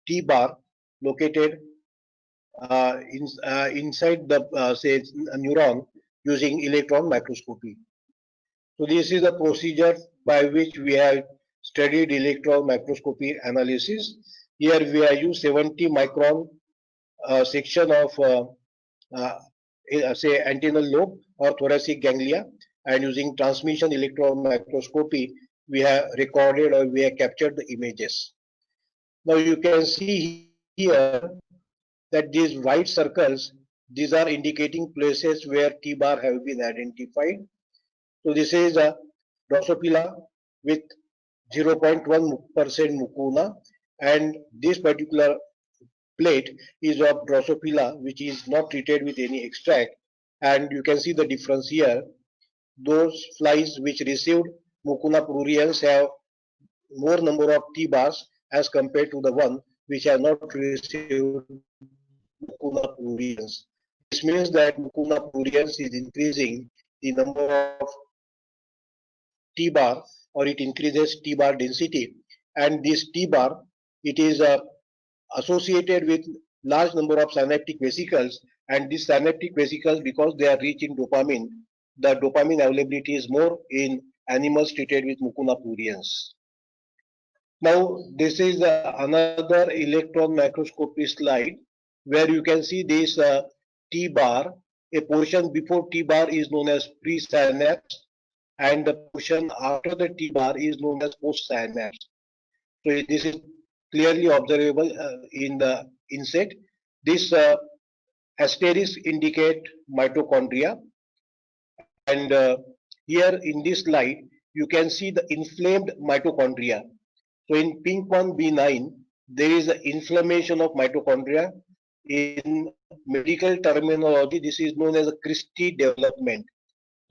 T-bar located inside the say neuron using electron microscopy. So this is the procedure by which we have studied electron microscopy analysis. Here we have used 70 micron section of say antennal lobe or thoracic ganglia, and using transmission electron microscopy we have recorded or we have captured the images. Now you can see here that these white circles, these are indicating places where T-bar have been identified. So this is a Drosophila with 0.1% mucuna, and this particular plate is of Drosophila which is not treated with any extract, and you can see the difference here. Those flies which received Mucuna pruriens have more number of T-bars as compared to the one which have not received Mucuna pruriens. This means that Mucuna pruriens is increasing the number of T-bar, or it increases T-bar density, and this T-bar, it is associated with large number of synaptic vesicles, and these synaptic vesicles, because they are rich in dopamine, the dopamine availability is more in animals treated with Mucuna pruriens. Now this is another electron microscopy slide where you can see this T-bar. A portion before T-bar is known as pre-synapse, and the portion after the T-bar is known as post-synapse. So this is clearly observable in the inset. This asterisk indicate mitochondria, and here in this slide you can see the inflamed mitochondria. So in pink one B9, there is an inflammation of mitochondria. In medical terminology, this is known as a Christie development.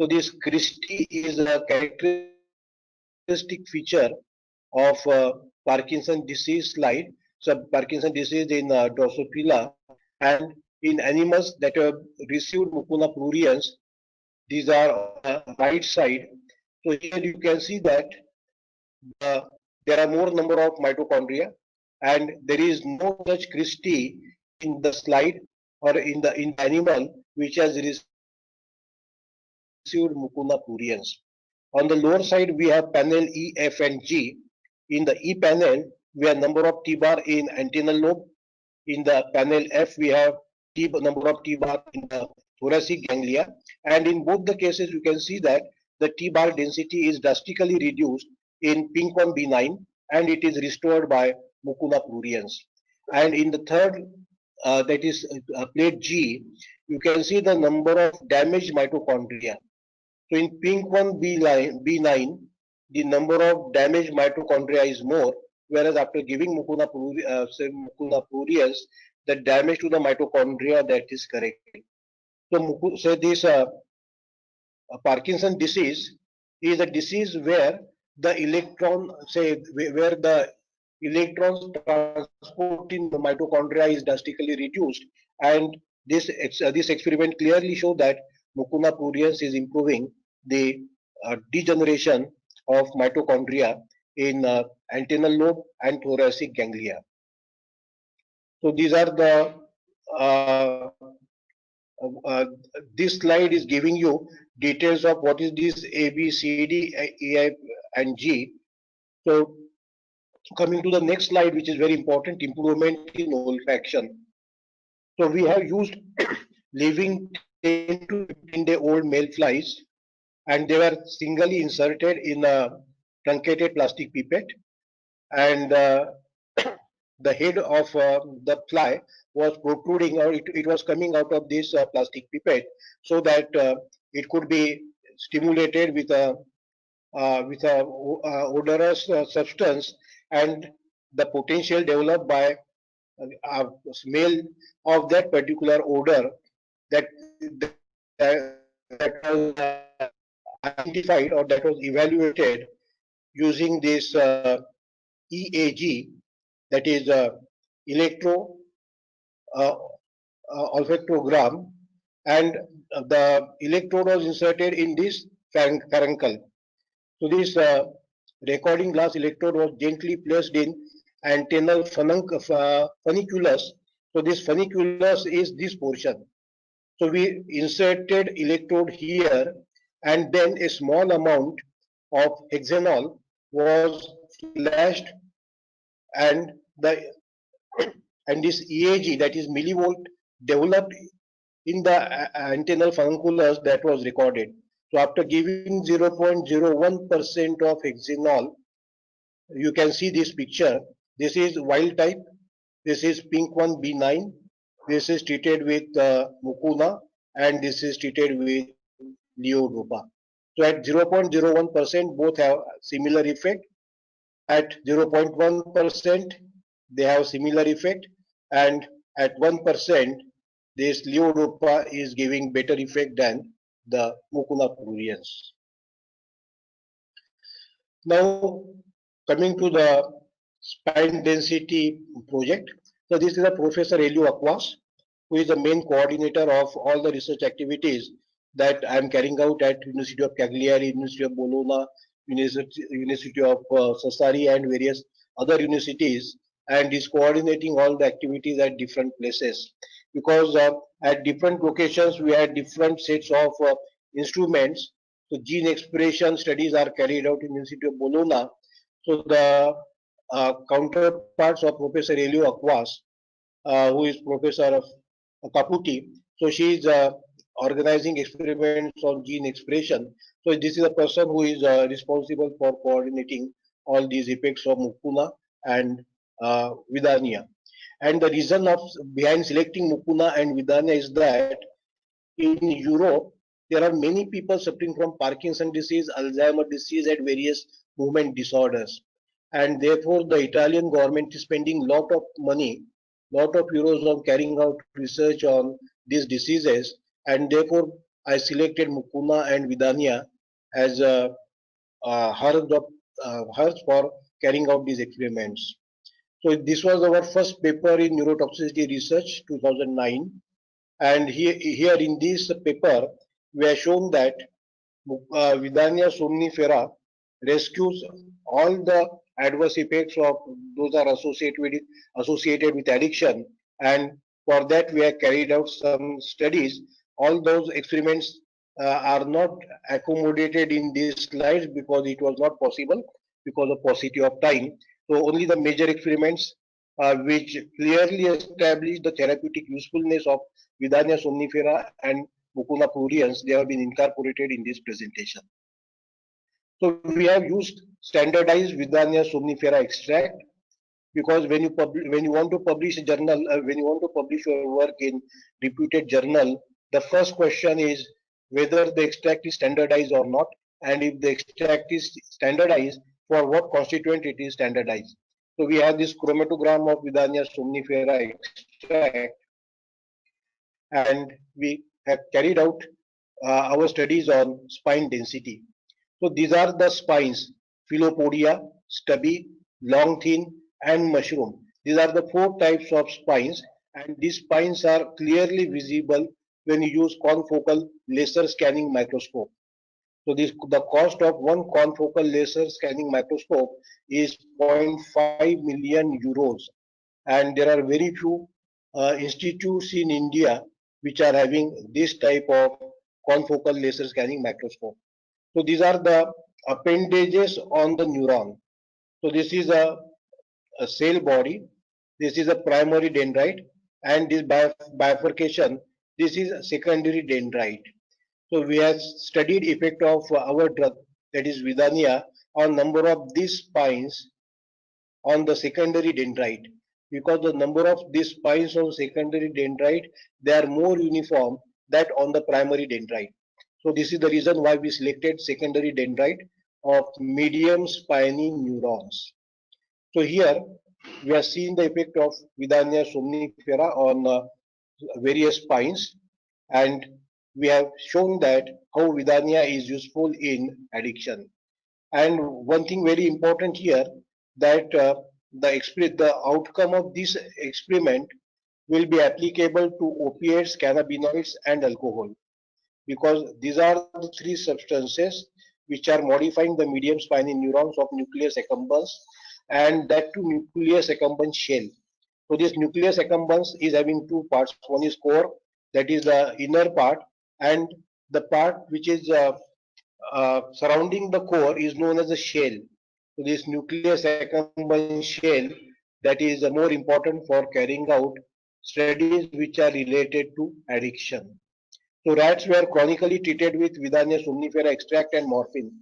So this Christie is a characteristic feature of Parkinson disease slide. So Parkinson disease in Drosophila, and in animals that have received Mucuna pruriens, these are on the right side. So here you can see that uh, there are more number of mitochondria, and there is no such Christie in the slide or in the animal which has received Mucuna pruriens. On the lower side, we have panel E, F, and G. In the E panel, we have number of T-bar in antennal lobe. In the panel F, we have number of T-bar in the thoracic ganglia. And in both the cases, you can see that the T-bar density is drastically reduced in pink 1B9, and it is restored by Mucuna pruriens. And in the third, that is plate G, you can see the number of damaged mitochondria. So in pink one B9, the number of damaged mitochondria is more, whereas after giving Mucuna pruriens, the damage to the mitochondria that is corrected. So this Parkinson disease is a disease where the electron, say where the electrons transport in the mitochondria is drastically reduced, and this experiment clearly show that Mucuna pruriens is improving the degeneration of mitochondria in antennal lobe and thoracic ganglia. So these are the uh, uh, this slide is giving you details of what is this A, B, C, D, E, F, and G. So coming to the next slide, which is very important, improvement in olfaction. So we have used living 10 to 15-day-old male flies, and they were singly inserted in a truncated plastic pipette, and the head of the fly was protruding, or it was coming out of this plastic pipette, so that it could be stimulated with a odorous substance, and the potential developed by smell of that particular odor that that was identified or that was evaluated using this EAG, that is electro uh, olfactogram, and the electrode was inserted in this pharynx. So this recording glass electrode was gently placed in antennal funiculus. So this funiculus is this portion. So we inserted electrode here, and then a small amount of hexanol was flashed, and the and this EAG, that is millivolt, developed in the antennal funiculus that was recorded. So after giving 0.01% of hexanol, you can see this picture. This is wild type. This is pink 1B9. This is treated with mucuna, and this is treated with levodopa. So at 0.01%, both have similar effect. At 0.1%, they have similar effect, and at 1%, this levodopa is giving better effect than the mucuna pruriens. Now, coming to the spine density project. So this is a Professor Elio Aquas, who is the main coordinator of all the research activities that I am carrying out at University of Cagliari, University of Bologna, University of Sassari, and various other universities, and is coordinating all the activities at different places. Because at different locations we had different sets of instruments. So gene expression studies are carried out in University of Bologna. So the counterparts of Professor Elio Aquas, who is professor of Caputi. So she is organizing experiments on gene expression. So this is a person who is responsible for coordinating all these effects of mucuna and vidania. And the reason of behind selecting mucuna and vidania is that in Europe there are many people suffering from Parkinson disease, Alzheimer disease, and various movement disorders. and therefore the Italian government is spending lot of money, lot of euros on carrying out research on these diseases, and therefore I selected Mukuna and Vidania as hearth for carrying out these experiments. So this was our first paper in neurotoxicity research 2009, and here in this paper we have shown that Vidania somnifera rescues all the adverse effects of those are associated with addiction, and for that we have carried out some studies. All those experiments are not accommodated in these slides because it was not possible because of paucity of time. So only the major experiments which clearly establish the therapeutic usefulness of Vidania somnifera and Mucuna pruriens, they have been incorporated in this presentation. So we have used standardized Vidania somnifera extract because when you want to publish a journal, when you want to publish your work in reputed journal, the first question is whether the extract is standardized or not, and if the extract is standardized, for what constituent it is standardized. So we have this chromatogram of Vidania somnifera extract, and we have carried out our studies on spine density. So these are the spines: Philopodia, stubby, long, thin, and mushroom. These are the four types of spines, and these spines are clearly visible when you use confocal laser scanning microscope. So the cost of one confocal laser scanning microscope is 0.5 million euros, and there are very few institutes in India which are having this type of confocal laser scanning microscope. So these are the appendages on the neuron. So this is a cell body, this is a primary dendrite, and this bifurcation, this is a secondary dendrite. So we have studied effect of our drug, that is Vidania, on number of these spines on the secondary dendrite, because the number of these spines on secondary dendrite, they are more uniform than on the primary dendrite. So this is the reason why we selected secondary dendrite of medium spiny neurons. So here we are seeing the effect of Vidania somnifera on various spines, and we have shown that how Vidania is useful in addiction. And one thing very important here, that the outcome of this experiment will be applicable to opiates, cannabinoids, and alcohol, because these are the three substances which are modifying the medium spiny neurons of nucleus accumbens, and that to nucleus accumbens shell. So this nucleus accumbens is having two parts. One is core, that is the inner part, and the part which is surrounding the core is known as the shell. So this nucleus accumbens shell, that is more important for carrying out studies which are related to addiction. So rats were chronically treated with Vidania somnifera extract and morphine.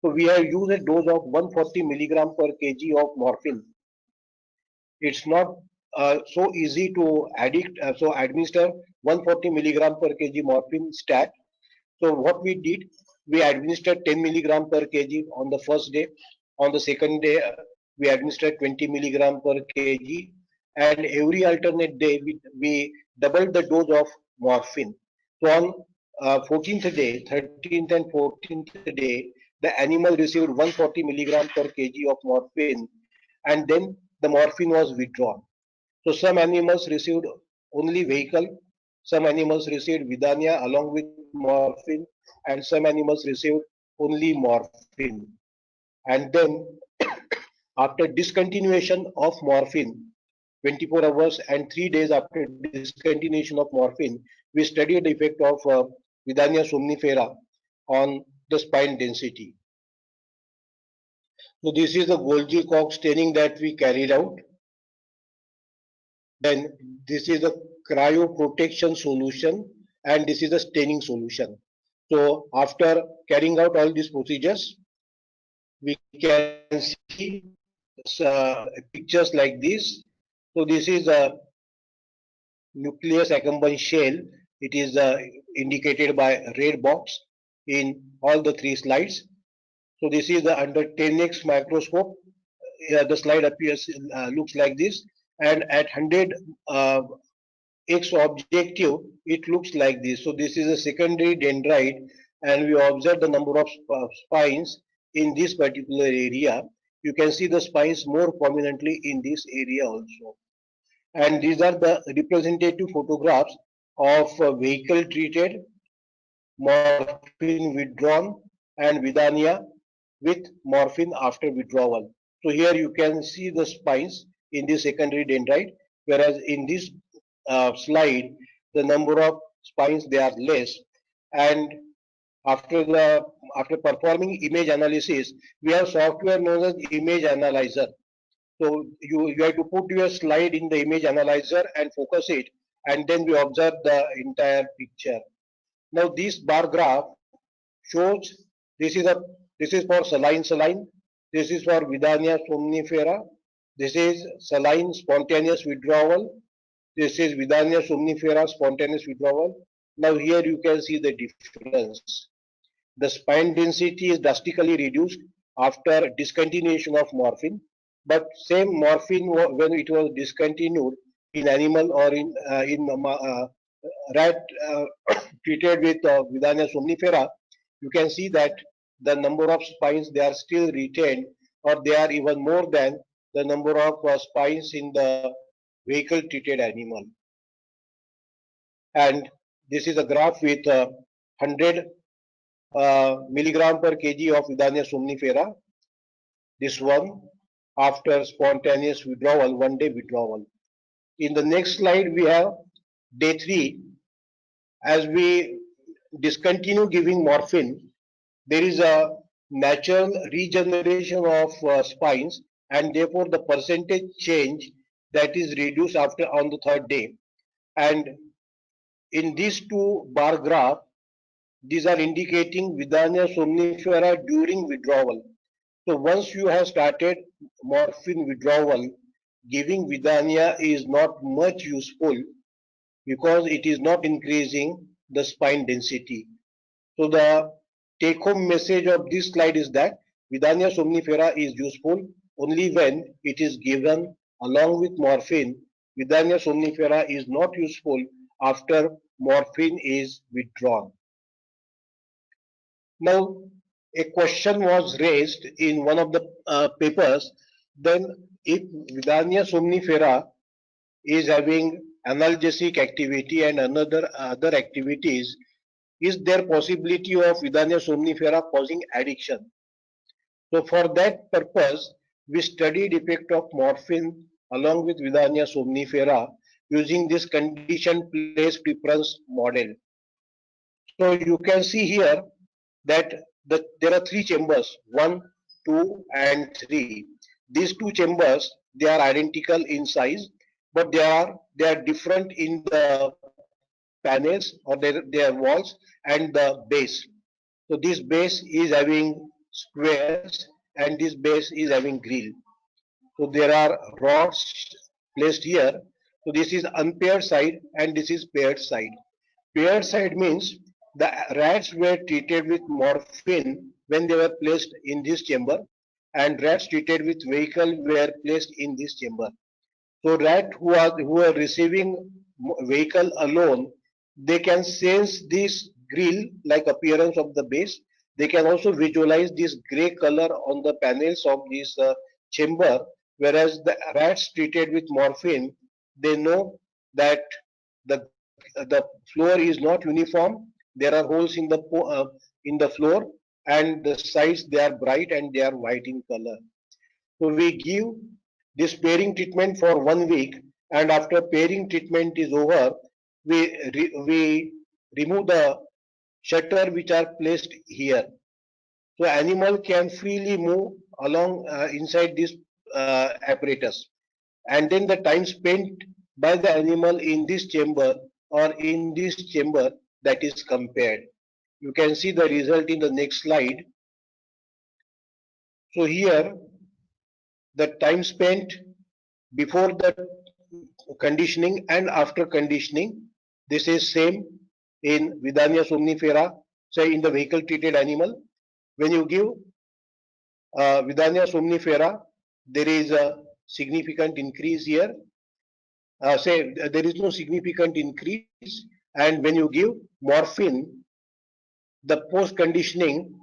So we have used a dose of 140 milligram per kg of morphine. It's not so easy to administer 140 milligram per kg morphine stat. So what we did, we administered 10 milligram per kg on the first day. On the second day, we administered 20 milligram per kg, and every alternate day we doubled the dose of morphine. So on 14th day, 13th and 14th day, the animal received 140 milligram per kg of morphine, and then the morphine was withdrawn. So some animals received only vehicle, some animals received Vidania along with morphine, and some animals received only morphine. And then after discontinuation of morphine, 24 hours and 3 days after discontinuation of morphine, we studied the effect of Vidania somnifera on the spine density. So this is the Golgi-Cox staining that we carried out. Then this is a cryoprotection solution, and this is a staining solution. So after carrying out all these procedures, we can see pictures like this. So this is a nucleus accumbens shell. It is indicated by a red box in all the three slides. So this is the under 10x microscope. the slide appears looks like this, and at 100 X objective, it looks like this. So this is a secondary dendrite, and we observe the number of spines in this particular area. You can see the spines more prominently in this area also. And these are the representative photographs of vehicle treated, morphine withdrawn, and Vidania with morphine after withdrawal. So here you can see the spines in the secondary dendrite, whereas in this slide, the number of spines they are less. And after the after performing image analysis, we have software known as image analyzer. So you have to put your slide in the image analyzer and focus it, and then we observe the entire picture. Now this bar graph shows this is for saline. This is for Vidania somnifera. This is saline spontaneous withdrawal. This is Vidania somnifera spontaneous withdrawal. Now here you can see the difference. The spine density is drastically reduced after discontinuation of morphine, but same morphine when it was discontinued in animal or in rat treated with Vidania somnifera, you can see that the number of spines they are still retained, or they are even more than the number of spines in the vehicle treated animal. And this is a graph with 100 milligram per kg of Vidania somnifera. This one after spontaneous withdrawal, 1 day withdrawal. In the next slide, we have day 3. As we discontinue giving morphine, there is a natural regeneration of spines, and therefore the percentage change that is reduced after on the 3rd day. And in these two bar graph, these are indicating Vidania somnifera during withdrawal. So once you have started morphine withdrawal, giving Vidania is not much useful because it is not increasing the spine density. So the take-home message of this slide is that Vidania somnifera is useful only when it is given along with morphine. Vidania somnifera is not useful after morphine is withdrawn. Now, a question was raised in one of the papers. Then, if Vidania somnifera is having analgesic activity and other activities, is there possibility of Vidania somnifera causing addiction? So, for that purpose, we studied effect of morphine along with Vidania somnifera using this condition place preference model. So, you can see here that there are 3 chambers, 1, 2 and 3. These 2 chambers, they are identical in size, but they are different in the panels or their walls and the base. So this base is having squares and this base is having grill. So there are rods placed here. So this is unpaired side and this is paired side. Paired side means the rats were treated with morphine when they were placed in this chamber, and rats treated with vehicle were placed in this chamber. So rat who are receiving vehicle alone, they can sense this grill like appearance of the base. They can also visualize this gray color on the panels of this chamber, whereas the rats treated with morphine, they know that the the floor is not uniform. There are holes in the floor, and the sides they are bright and they are white in color. So we give this pairing treatment for 1 week, and after pairing treatment is over, we remove the shutter which are placed here. So animal can freely move along inside this apparatus, and then the time spent by the animal in this chamber or in this chamber, that is compared. You can see the result in the next slide. So here the time spent before the conditioning and after conditioning, this is same in Vidania somnifera, say in the vehicle treated animal. When you give Vidania somnifera, there is a significant increase here. Say there is no significant increase, and when you give morphine, the post-conditioning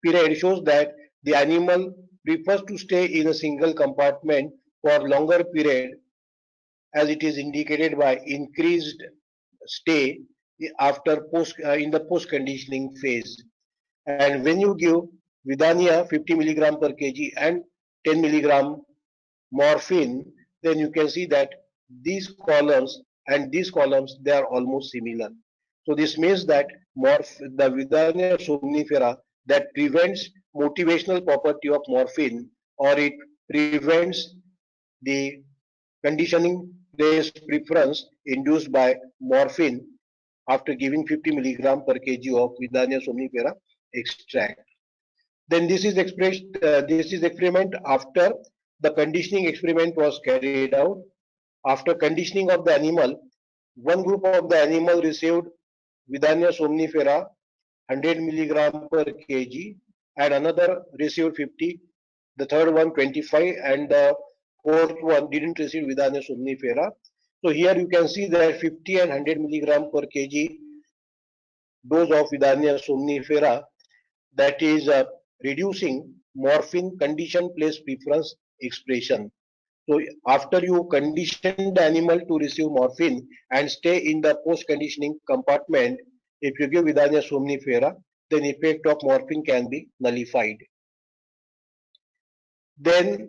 period shows that the animal prefers to stay in a single compartment for longer period, as it is indicated by increased stay after in the post-conditioning phase. And when you give Vidania 50 milligram per kg and 10 milligram morphine, then you can see that these columns and these columns, they are almost similar. So this means that the Vidania somnifera that prevents motivational property of morphine, or it prevents the conditioning based preference induced by morphine after giving 50 milligram per kg of Vidania somnifera extract. Then this is experiment after the conditioning experiment was carried out. After conditioning of the animal, one group of the animal received Vidania somnifera 100 milligram per kg, and another received 50, the third one 25, and the fourth one didn't receive Vidania somnifera. So here you can see that 50 and 100 milligram per kg dose of Vidania somnifera, that is reducing morphine condition place preference expression. So after you condition the animal to receive morphine and stay in the post-conditioning compartment, if you give Vidania somnifera, then effect of morphine can be nullified. Then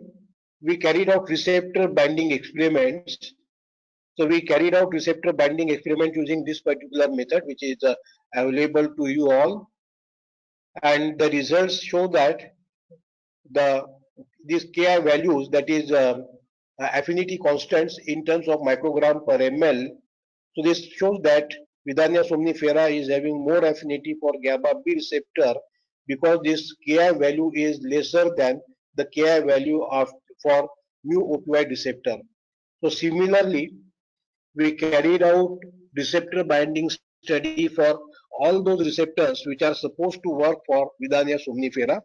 we carried out receptor binding experiments. So we carried out receptor binding experiment using this particular method, which is available to you all. And the results show that these Ki values, that is affinity constants in terms of microgram per ml. So this shows that Vidania somnifera is having more affinity for GABA B receptor, because this Ki value is lesser than the Ki value for mu opioid receptor. So similarly, we carried out receptor binding study for all those receptors which are supposed to work for Vidania somnifera.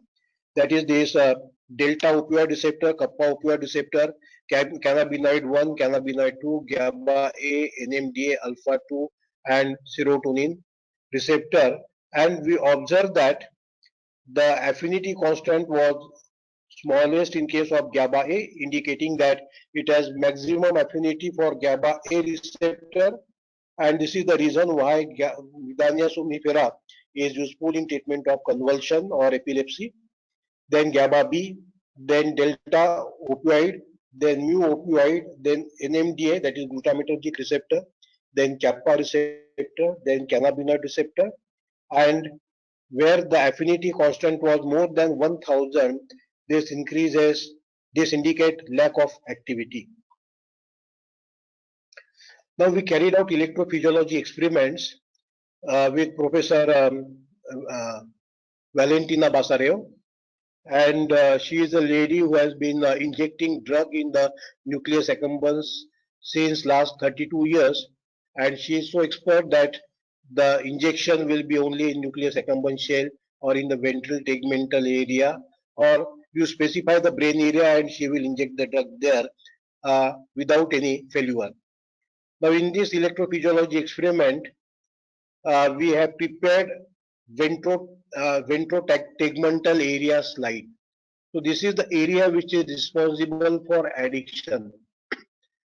That is this delta opioid receptor, kappa opioid receptor, cannabinoid 1, cannabinoid 2, GABA A, NMDA, alpha 2, and serotonin receptor. And we observed that the affinity constant was smallest in case of GABA A, indicating that it has maximum affinity for GABA A receptor, and this is the reason why Vidania somnifera is useful in treatment of convulsion or epilepsy. Then GABA B, then delta opioid, then mu opioid, then NMDA, that is glutamatergic receptor, then kappa receptor, then cannabinoid receptor, and where the affinity constant was more than 1000, this indicate lack of activity. Now we carried out electrophysiology experiments with Professor Valentina Basareo, and she is a lady who has been injecting drug in the nucleus accumbens since last 32 years, and she is so expert that the injection will be only in nucleus accumbens shell or in the ventral tegmental area, or you specify the brain area and she will inject the drug there without any failure. Now in this electrophysiology experiment, we have prepared ventrotegmental area slide. So this is the area which is responsible for addiction,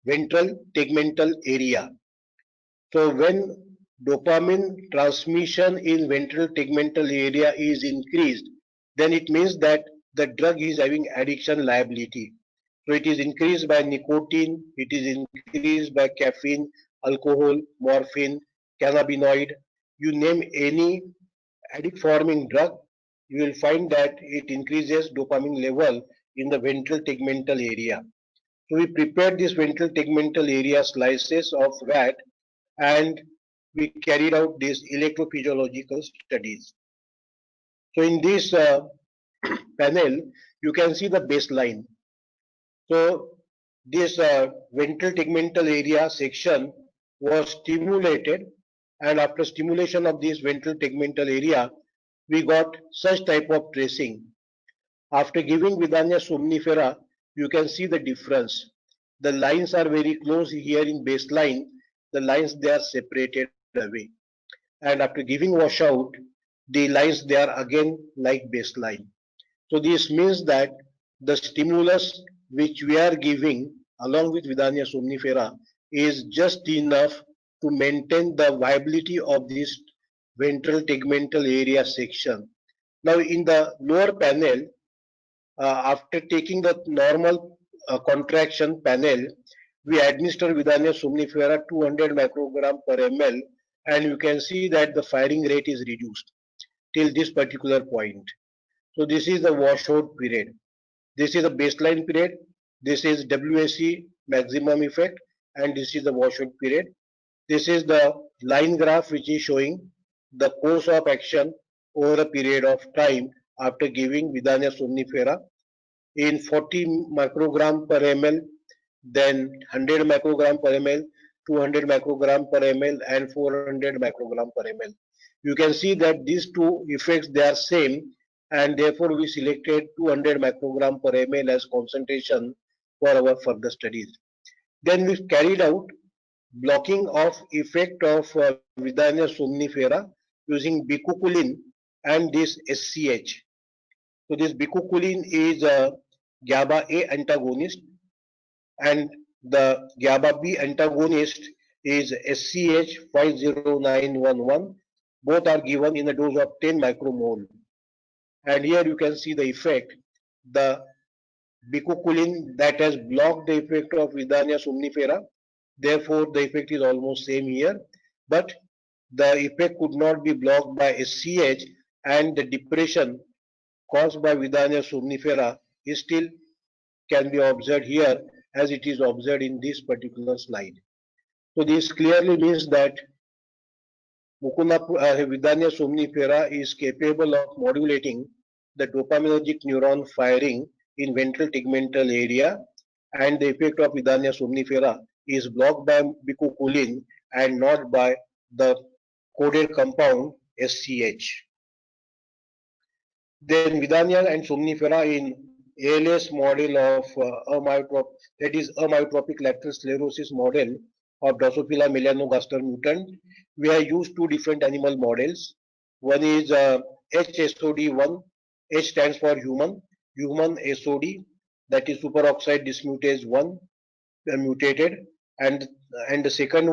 ventral tegmental area. So when dopamine transmission in ventral tegmental area is increased, then it means that the drug is having addiction liability. So it is increased by nicotine, it is increased by caffeine, alcohol, morphine, cannabinoid. You name any addict forming drug, you will find that it increases dopamine level in the ventral tegmental area. So we prepared this ventral tegmental area slices of rat, and we carried out these electrophysiological studies. So in this panel, you can see the baseline. So this ventral tegmental area section was stimulated, and after stimulation of this ventral tegmental area, we got such type of tracing. After giving Vidania somnifera, you can see the difference. The lines are very close here in baseline. The lines, they are separated away. And after giving washout, the lines, they are again like baseline. So this means that the stimulus which we are giving along with Vidania somnifera is just enough to maintain the viability of this ventral tegmental area section. Now in the lower panel, after taking the normal contraction panel, we administer Vidania somnifera 200 microgram per ml, and you can see that the firing rate is reduced till this particular point. So this is the washout period. This is the baseline period. This is WAC maximum effect, and this is the washout period. This is the line graph which is showing the course of action over a period of time after giving Vidania somnifera in 40 microgram per ml, then 100 microgram per ml, 200 microgram per ml, and 400 microgram per ml. You can see that these two effects, they are same, and therefore we selected 200 microgram per ml as concentration for our further studies. Then we carried out blocking of effect of Vidania somnifera using bicuculin and this SCH. So this bicuculin is a GABA A antagonist, and the GABA B antagonist is SCH 50911. Both are given in a dose of 10 micromole. And here you can see the effect. The bicuculin that has blocked the effect of Vidania somnifera. Therefore, the effect is almost same here. But the effect could not be blocked by SCH, and the depression caused by Vidania somnifera is still can be observed here as it is observed in this particular slide. So this clearly means that Vidania somnifera is capable of modulating the dopaminergic neuron firing in ventral tegmental area, and the effect of Vidania somnifera is blocked by bicuculin and not by the coded compound SCH. Then Vidania and somnifera in ALS model of that is amyotrophic lateral sclerosis model of Drosophila melanogaster mutant. We have used two different animal models. One is HSOD1. H stands for human SOD, that is superoxide dismutase 1 mutated, and the second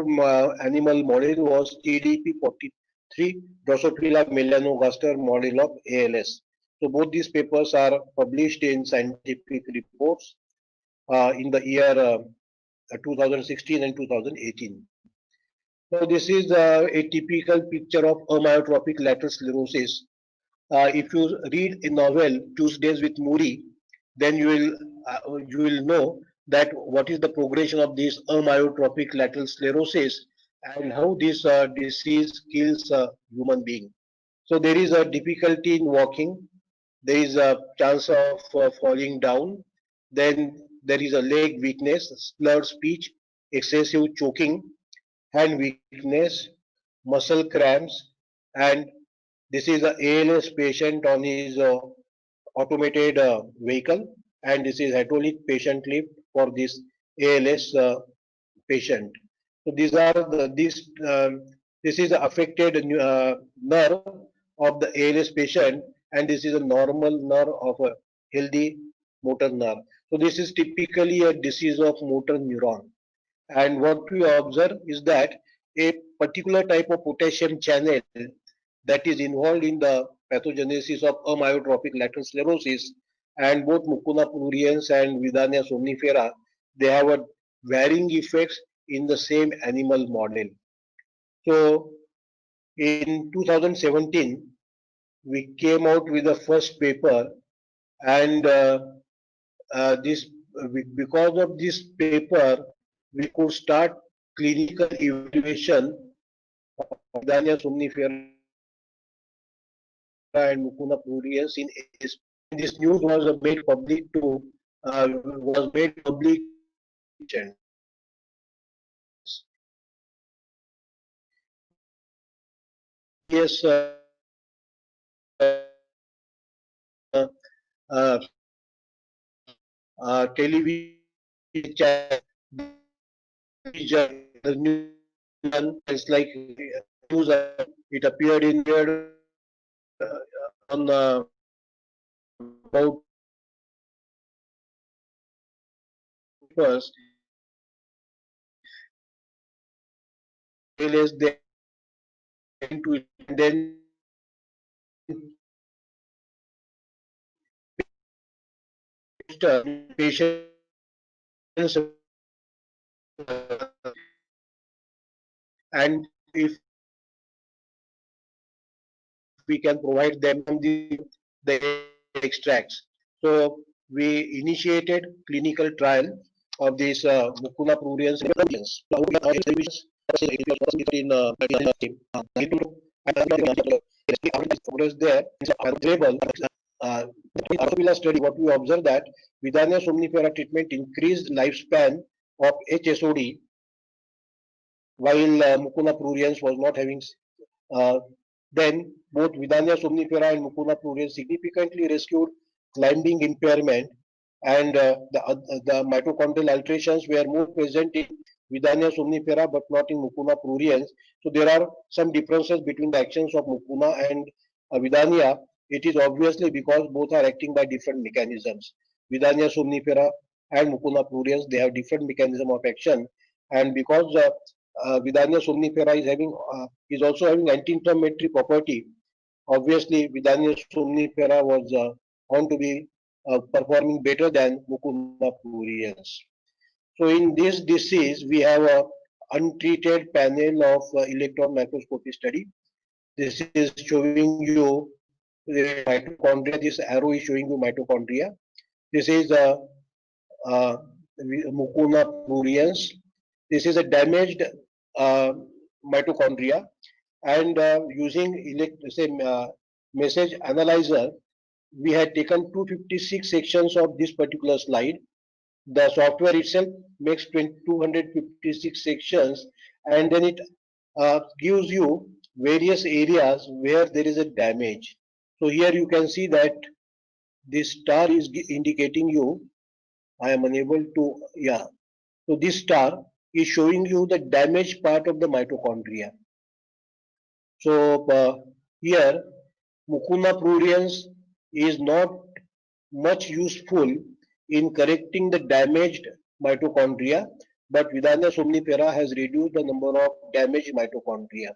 animal model was TDP43, Drosophila melanogaster model of ALS. So both these papers are published in scientific reports in the year 2016 and 2018. So this is a typical picture of amyotrophic lateral sclerosis. If you read a novel Tuesdays with Muri, then you will know that what is the progression of this amyotrophic lateral sclerosis and how this disease kills a human being. So there is a difficulty in walking, there is a chance of falling down, then there is a leg weakness, slurred speech, excessive choking, hand weakness, muscle cramps, and this is a ALS patient on his automated vehicle, and this is hydraulic patient lift for this ALS patient. So these are this is the affected nerve of the ALS patient, and this is a normal nerve of a healthy motor nerve. So this is typically a disease of motor neuron. And what we observe is that a particular type of potassium channel that is involved in the pathogenesis of amyotrophic lateral sclerosis, and both Mucuna pruriens and Vidania somnifera, they have a varying effects in the same animal model. So in 2017, we came out with the first paper, and this because of this paper, we could start clinical evaluation of Vidania somnifera and Mucuna pruriens in ALS. This news was made public to was made public. Yes, uh, television channel, the new one. It's like news. It appeared in here on about first. Realize they into it, and then patients and if we can provide them the extracts. So we initiated clinical trial of this Mucuna pruriens in progress there available. Uh, Drosophila study, what we observed that Vidania somnifera treatment increased lifespan of HSOD while Mucuna pruriens was not having. Uh, then both Vidania somnifera and Mucuna pruriens significantly rescued climbing impairment, and the mitochondrial alterations were more present in Vidania somnifera but not in Mucuna pruriens. So there are some differences between the actions of Mucuna and Vidania. It is obviously because both are acting by different mechanisms. Vidania somnifera and Mucuna pruriens, they have different mechanism of action, and because Vidania somnifera is also having anti-inflammatory property. Obviously, Vidania somnifera was found to be performing better than Mucuna pruriens. So in this disease, we have a untreated panel of electron microscopy study. This is showing you the mitochondria. This arrow is showing you mitochondria. This is uh, Mucuna pruriens. This is a damaged uh, mitochondria, and using message analyzer, we had taken 256 sections of this particular slide. The software itself makes 256 sections, and then it gives you various areas where there is a damage. So here you can see that this star is indicating you. I am unable to, yeah. So this star is showing you the damaged part of the mitochondria. So here Mucuna pruriens is not much useful in correcting the damaged mitochondria, but Vidania somnifera has reduced the number of damaged mitochondria.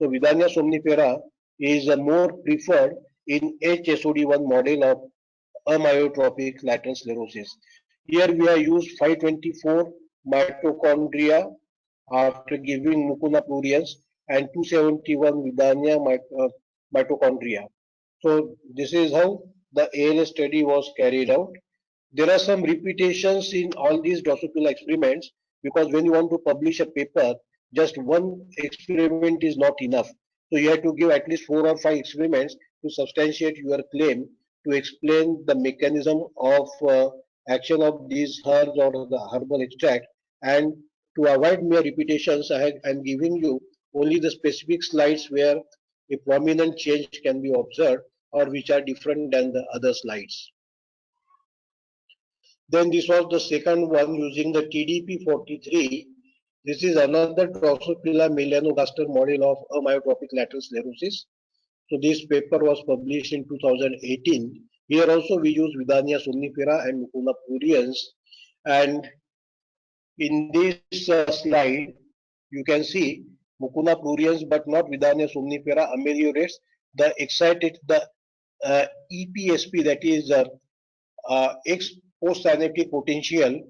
So Vidania somnifera is more preferred in HSOD1 model of amyotrophic lateral sclerosis. Here we have used 524 mitochondria after giving Mucuna pruriens and 271 Vidania mitochondria. So this is how the ALS study was carried out. There are some repetitions in all these Drosophila experiments because when you want to publish a paper, just one experiment is not enough. So you have to give at least 4 or 5 experiments to substantiate your claim, to explain the mechanism of action of these herbs or the herbal extract. And to avoid mere repetitions, I'm giving you only the specific slides where a prominent change can be observed or which are different than the other slides. Then this was the second one using the TDP43. This is another Drosophila melanogaster model of amyotrophic lateral sclerosis. So this paper was published in 2018. Here also we use Vidania somnifera and Mucuna pruriens. And in this slide, you can see Mucuna pruriens but not Vidania somnifera ameliorates the EPSP, that is X postsynaptic potential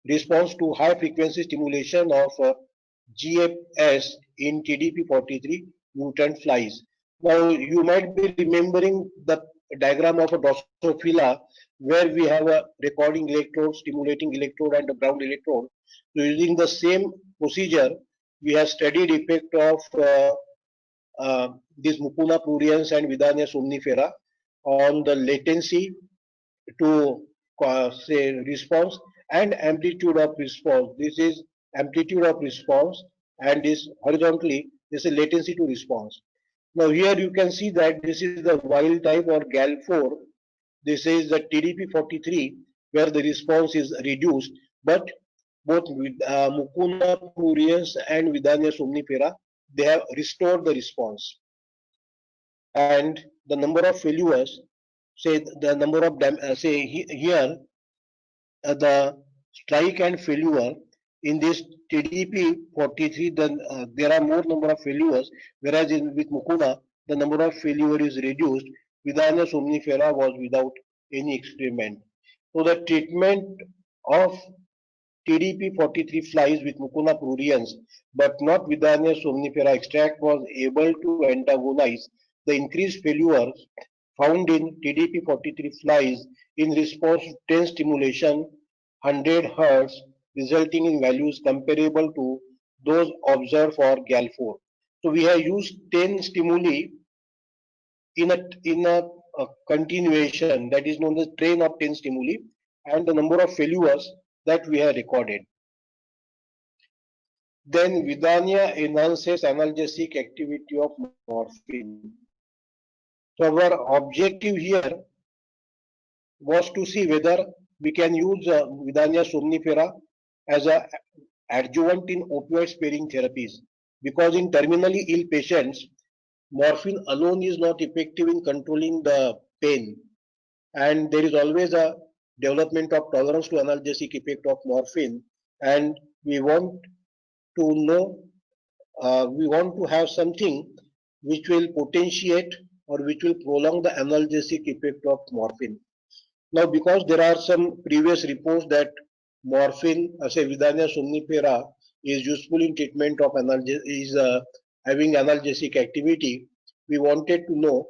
response to high frequency stimulation of GFS in TDP43 mutant flies. Now you might be remembering the diagram of a Drosophila where we have a recording electrode, stimulating electrode and a ground electrode. So using the same procedure, we have studied effect of these Mucuna pruriens and Vidania somnifera on the latency to say response and amplitude of response. This is amplitude of response, and this horizontally this is latency to response. Now here you can see that this is the wild type or GAL4. This is the TDP43 where the response is reduced, but both Mucuna pruriens and Vidania somnifera, they have restored the response. And the number of failures, say the number of here the strike and failure in this TDP 43, then there are more number of failures, whereas with Mucuna the number of failure is reduced. Vidania somnifera was without any experiment. So the treatment of TDP 43 flies with Mucuna pruriens, but not Vidania somnifera extract was able to antagonize the increased failures found in TDP 43 flies in response to 10 stimulation 100 Hz, resulting in values comparable to those observed for GAL4. So we have used 10 stimuli in a continuation, that is known as train of 10 stimuli, and the number of failures that we have recorded. Then Vidania enhances analgesic activity of morphine. So our objective here was to see whether we can use Vidania somnifera as a adjuvant in opioid sparing therapies, because in terminally ill patients morphine alone is not effective in controlling the pain, and there is always a development of tolerance to analgesic effect of morphine, and we want to know, we want to have something which will potentiate or which will prolong the analgesic effect of morphine. Now, because there are some previous reports that morphine, say Vidania somnifera, is useful in treatment of having analgesic activity, we wanted to know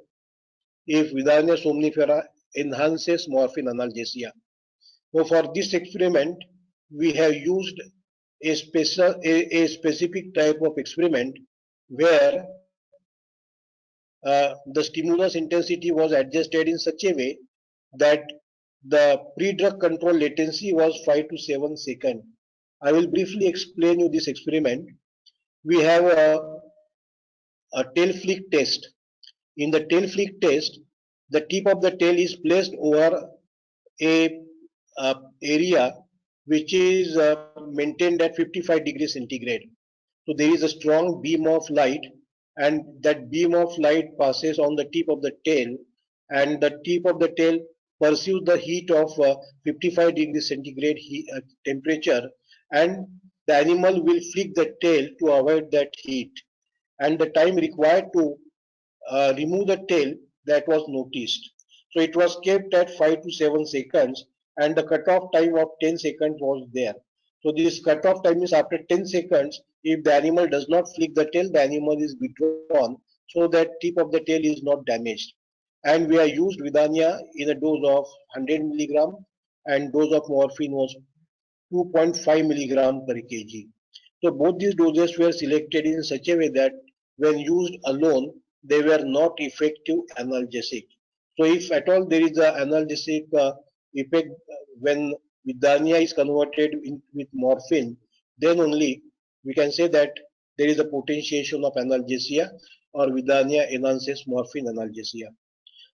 if Vidania somnifera enhances morphine analgesia. So, for this experiment, we have used a specific type of experiment where the stimulus intensity was adjusted in such a way that the pre-drug control latency was 5 to 7 seconds. I will briefly explain you this experiment. We have a tail flick test. In the tail flick test, the tip of the tail is placed over a area which is maintained at 55 degrees centigrade. So there is a strong beam of light, and that beam of light passes on the tip of the tail, and the tip of the tail pursues the heat of 55 degrees centigrade temperature, and the animal will flick the tail to avoid that heat, and the time required to remove the tail, that was noticed. So it was kept at 5 to 7 seconds, and the cutoff time of 10 seconds was there. So this cutoff time is after 10 seconds, if the animal does not flick the tail, the animal is withdrawn, so that tip of the tail is not damaged. And we have used Vidania in a dose of 100 milligram, and dose of morphine was 2.5 milligram per kg. So both these doses were selected in such a way that when used alone, they were not effective analgesic. So if at all there is an analgesic effect when Vidania is converted with morphine, then only we can say that there is a potentiation of analgesia, or Vidania enhances morphine analgesia.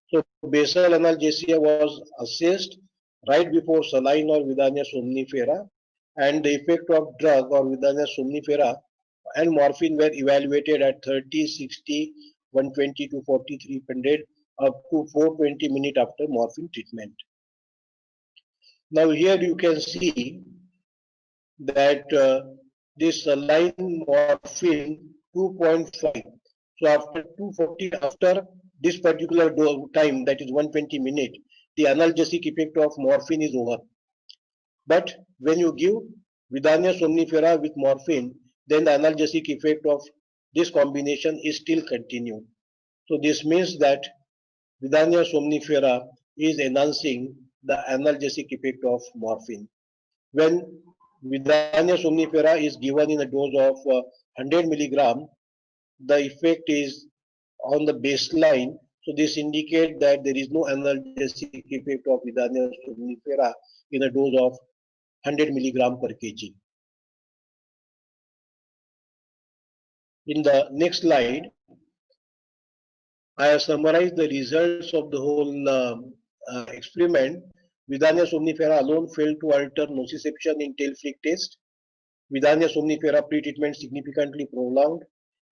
So basal analgesia was assessed right before saline or Vidania somnifera, and the effect of drug or Vidania somnifera and morphine were evaluated at 30, 60, 120 to 43 pended up to 420 minutes after morphine treatment. Now here you can see that this saline morphine 2.5. So after 240, after this particular time, that is 120 minutes, the analgesic effect of morphine is over. But when you give Vidania somnifera with morphine, then the analgesic effect of this combination is still continued. So this means that Vidania somnifera is enhancing the analgesic effect of morphine. When Vidania somnifera is given in a dose of 100 milligram, the effect is on the baseline. So this indicates that there is no analgesic effect of Vidania somnifera in a dose of 100 milligram per kg. In the next slide, I have summarized the results of the whole experiment. Vidania somnifera alone failed to alter nociception in tail flick test. Vidania somnifera pre-treatment significantly prolonged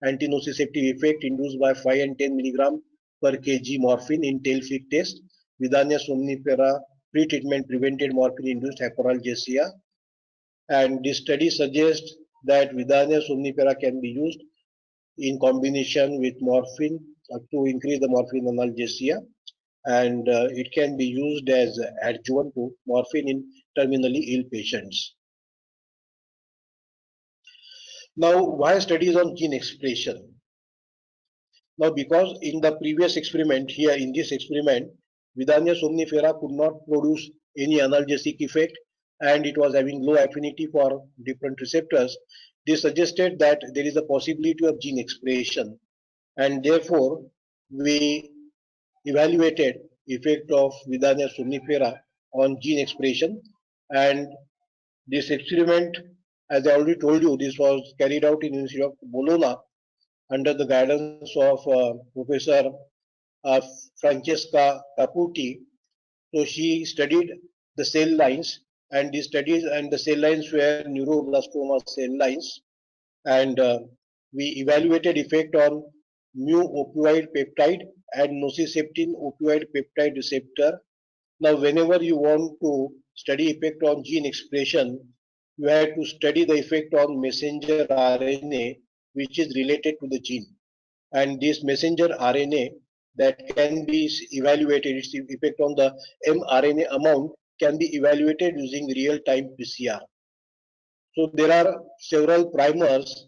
antinociceptive effect induced by 5 and 10 mg per kg morphine in tail flick test. Vidania somnifera pre-treatment prevented morphine-induced hyperalgesia, and this study suggests that Vidania somnifera can be used in combination with morphine to increase the morphine analgesia, and it can be used as adjuvant to morphine in terminally ill patients. Now, why studies on gene expression? Now, because in the previous experiment, here in this experiment, Vidania somnifera could not produce any analgesic effect and it was having low affinity for different receptors. This suggested that there is a possibility of gene expression, and therefore we evaluated effect of Vidania somnifera on gene expression. And this experiment, as I already told you, this was carried out in University of Bologna under the guidance of Professor uh, Francesca Caputi. So she studied the cell lines, and the studies and the cell lines were neuroblastoma cell lines, and we evaluated effect on mu opioid peptide and nociceptin opioid peptide receptor. Now, whenever you want to study effect on gene expression, you have to study the effect on messenger RNA, which is related to the gene. And this messenger RNA that can be evaluated, its effect on the mRNA amount can be evaluated using real-time PCR. So there are several primers.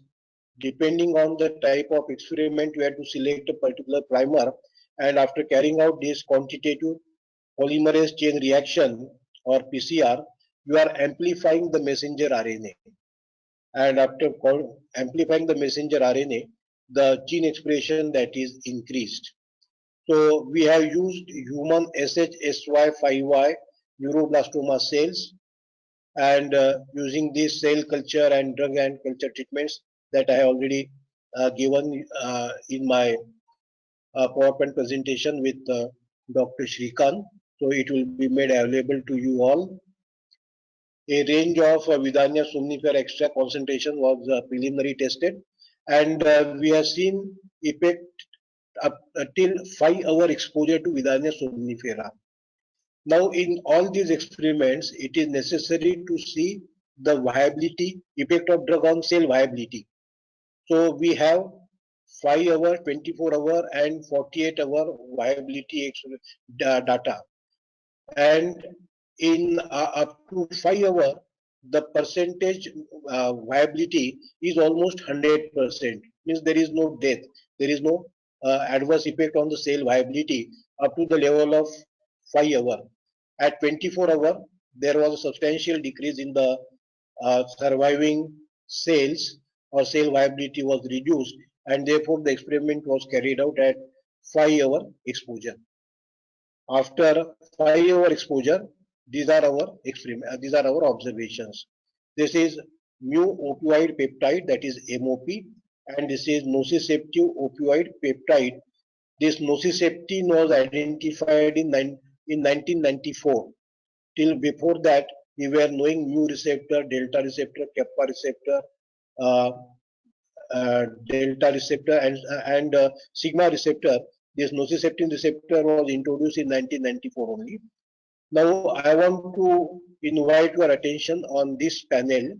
Depending on the type of experiment, you have to select a particular primer, and after carrying out this quantitative polymerase chain reaction or PCR, you are amplifying the messenger RNA. And after amplifying the messenger RNA, the gene expression that is increased. So we have used human SHSY5Y neuroblastoma cells, and using these cell culture and drug and culture treatments that I have already given in my PowerPoint presentation with Dr. Shrikant. So it will be made available to you all. A range of Vidania somnifera extract concentration was preliminary tested, and we have seen effect up till 5-hour exposure to Vidania somnifera. Now, in all these experiments, it is necessary to see the viability, effect of drug on cell viability. So we have 5-hour, 24-hour, and 48-hour viability data. And in up to 5-hour, the percentage viability is almost 100%. Means there is no death, there is no adverse effect on the cell viability up to the level of 5-hour. At 24-hour, there was a substantial decrease in the surviving cells, or cell viability was reduced, and therefore the experiment was carried out at 5-hour exposure. After 5-hour exposure, these are our observations. This is mu opioid peptide, that is MOP, and this is nociceptive opioid peptide. This nociceptin was identified in 1994. Till before that, we were knowing mu receptor, delta receptor, kappa receptor, uh, delta receptor, and sigma receptor. This nociceptin receptor was introduced in 1994 only. Now, I want to invite your attention on this panel.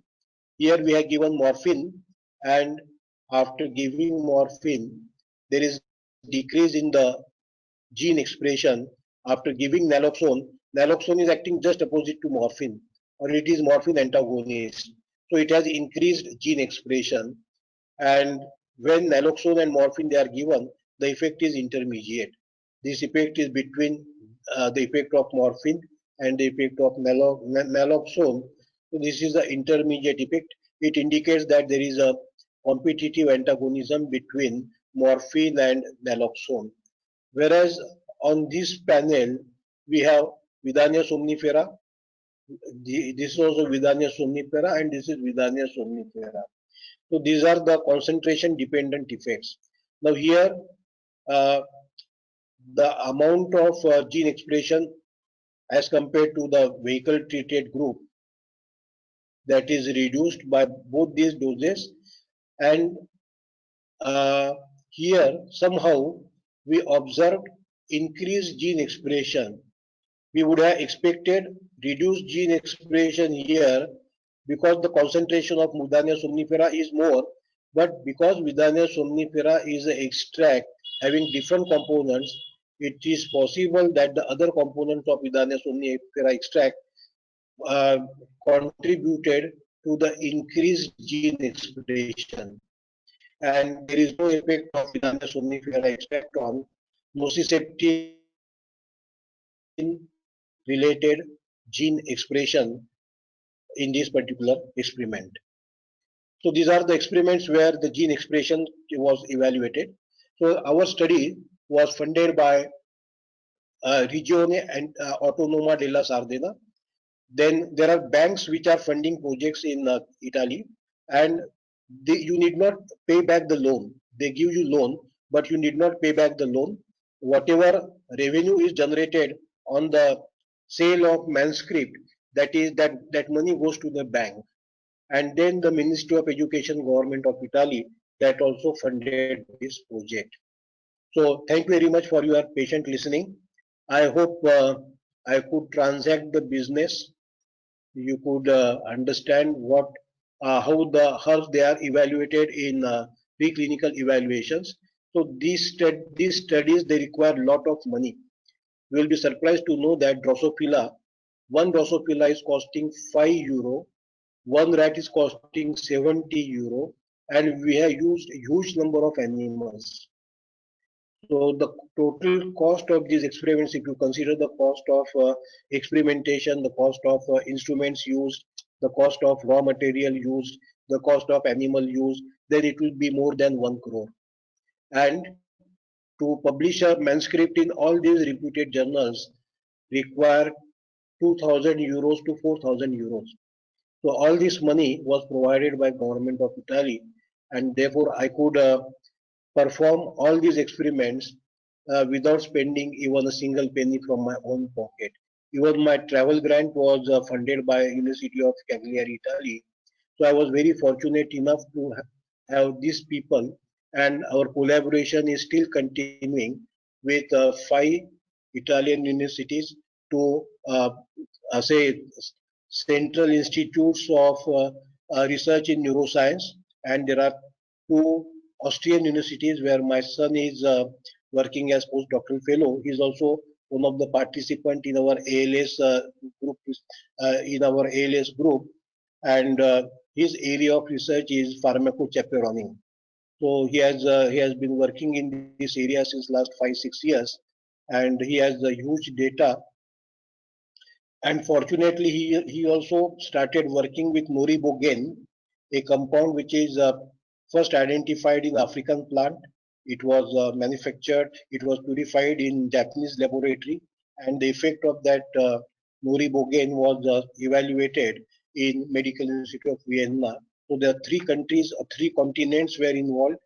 Here we have given morphine, and after giving morphine, there is decrease in the gene expression. After giving naloxone, naloxone is acting just opposite to morphine, or it is morphine antagonist. So it has increased gene expression, and when naloxone and morphine they are given, the effect is intermediate. This effect is between the effect of morphine and the effect of naloxone. So this is the intermediate effect. It indicates that there is a competitive antagonism between morphine and naloxone. Whereas on this panel, we have Vidania somnifera. This is also Vidania somnifera, and this is Vidania somnifera. So these are the concentration dependent effects. Now here, uh, the amount of gene expression as compared to the vehicle treated group, that is reduced by both these doses. And uh, here somehow we observed increased gene expression. We would have expected reduced gene expression here because the concentration of Withania somnifera is more, but because Withania somnifera is an extract having different components, it is possible that the other components of Withania somnifera extract uh, contributed to the increased gene expression. And there is no effect of Withania somnifera extract on nociceptin related gene expression in this particular experiment. So these are the experiments where the gene expression was evaluated. So our study was funded by Regione and Autonoma della Sardegna. Then there are banks which are funding projects in Italy, and you need not pay back the loan. They give you loan, but you need not pay back the loan. Whatever revenue is generated on the sale of manuscript, that money goes to the bank. And then the Ministry of Education, Government of Italy, that also funded this project. So thank you very much for your patient listening. I hope I could transact the business. You could understand what how they are evaluated in preclinical evaluations. So these studies, they require a lot of money. You will be surprised to know that one Drosophila is costing €5, one rat is costing €70, and we have used a huge number of animals. So the total cost of these experiments, if you consider the cost of experimentation, the cost of instruments used, the cost of raw material used, the cost of animal use, then it will be more than 1 crore. And to publish a manuscript in all these reputed journals require €2,000 to €4,000. So all this money was provided by government of Italy, and therefore I could perform all these experiments without spending even a single penny from my own pocket. Even my travel grant was funded by University of Cagliari, Italy. So I was very fortunate enough to have these people, and our collaboration is still continuing with 5 Italian universities to say central institutes of research in neuroscience, and there are 2 Austrian universities where my son is working as postdoctoral fellow. He is also one of the participants in our ALS group, and his area of research is pharmacochaperoning. So he has been working in this area since last 5-6 years, and he has a huge data. And fortunately, he also started working with noribogaine, a compound which is first identified in African plant. It was manufactured, it was purified in Japanese laboratory, and the effect of that noribogaine was evaluated in Medical Institute of Vienna. So there are 3 countries, 3 continents were involved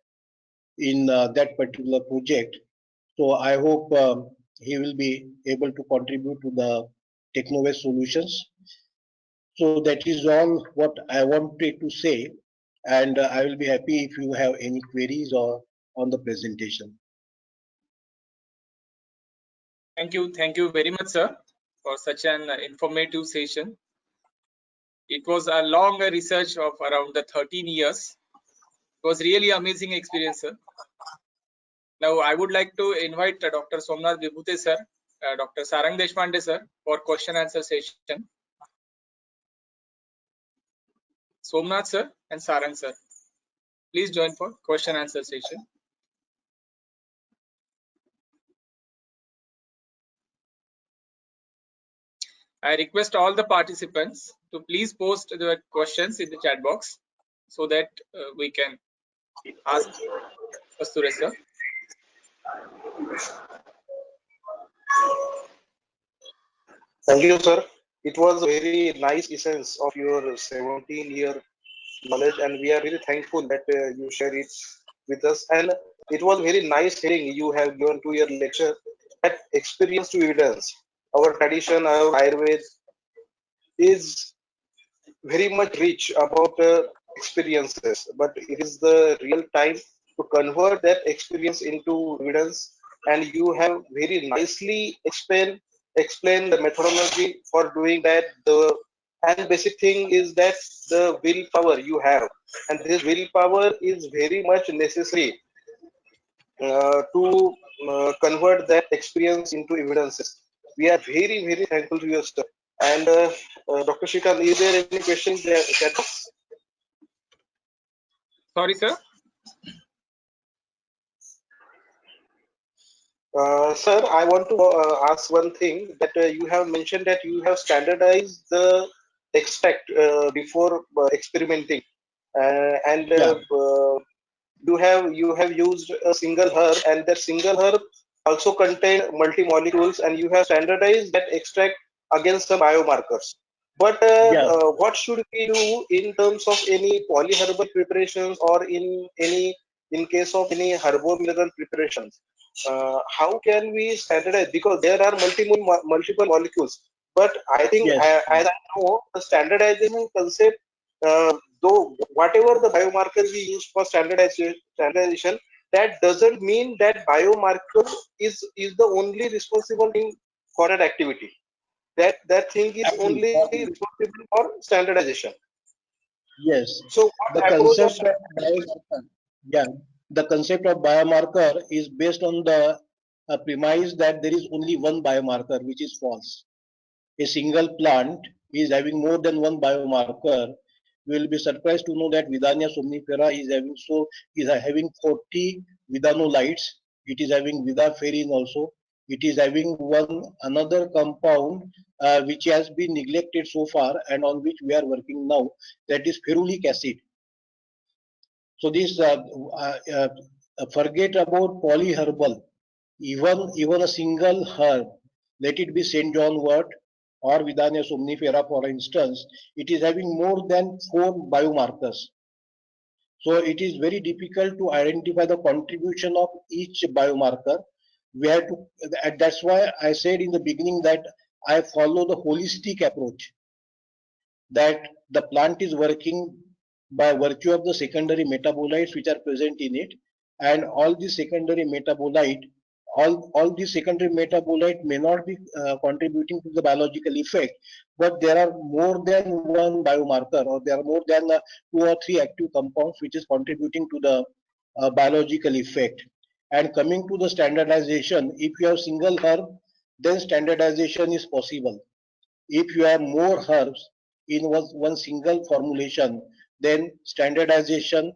in that particular project. So I hope he will be able to contribute to the Technovest solutions. So that is all what I wanted to say, and I will be happy if you have any queries or on the presentation. Thank you very much, sir, for such an informative session. It was a long research of around the 13 years. It was really amazing experience, sir. Now I would like to invite Dr. Somnath Vibhute sir, Dr. Sarang Deshpande sir for question answer session. Somnath sir and Sarang sir, please join for question answer session. I request all the participants to please post their questions in the chat box so that we can ask Kasturi sir. Thank you, sir. It was a very nice essence of your 17-year knowledge, and we are really thankful that you share it with us. And it was very nice hearing you have given to your lecture that experience to evidence. our tradition, our Ayurveda is very much rich about experiences, but it is the real time to convert that experience into evidence. And you have very nicely explain the methodology for doing that. The and basic thing is that the willpower you have, and this willpower is very much necessary to convert that experience into evidences. We are very thankful to you, sir. And Dr. Shrikant, is there any questions that Sorry, sir. Sir, I want to ask one thing that you have mentioned that you have standardized the extract before experimenting, and Yeah. you have used a single herb, and that single herb also contain multi molecules, and you have standardized that extract against some biomarkers. But Yeah. what should we do in terms of any polyherbal preparations, or in case of any herbomineral preparations? How can we standardize? Because there are multiple molecules. But I think, Yes. as I know, the standardization concept, though whatever the biomarkers we use for standardization, that doesn't mean that biomarker is the only responsible thing for that activity. That thing is Exactly. only responsible for standardization. Yes. So The what approach of concept of biomarker, yeah, the concept of biomarker is based on the premise that there is only one biomarker, which is false. A single plant is having more than one biomarker. You will be surprised to know that Vidania somnifera is having 40 vidanolites. It is having vidaferin also. It is having one another compound which has been neglected so far and on which we are working now. That is ferulic acid. So this forget about polyherbal. Even a single herb, let it be Saint John wort or Vidania somnifera, for instance, it is having more than 4 biomarkers. So it is very difficult to identify the contribution of each biomarker. We have to, and that's why I said in the beginning that I follow the holistic approach, that the plant is working by virtue of the secondary metabolites which are present in it, and all the secondary metabolite all these secondary metabolite may not be contributing to the biological effect, but there are more than one biomarker, or there are more than 2 or 3 active compounds which is contributing to the biological effect. And coming to the standardization, if you have single herb, then standardization is possible. If you have more herbs in one single formulation, then standardization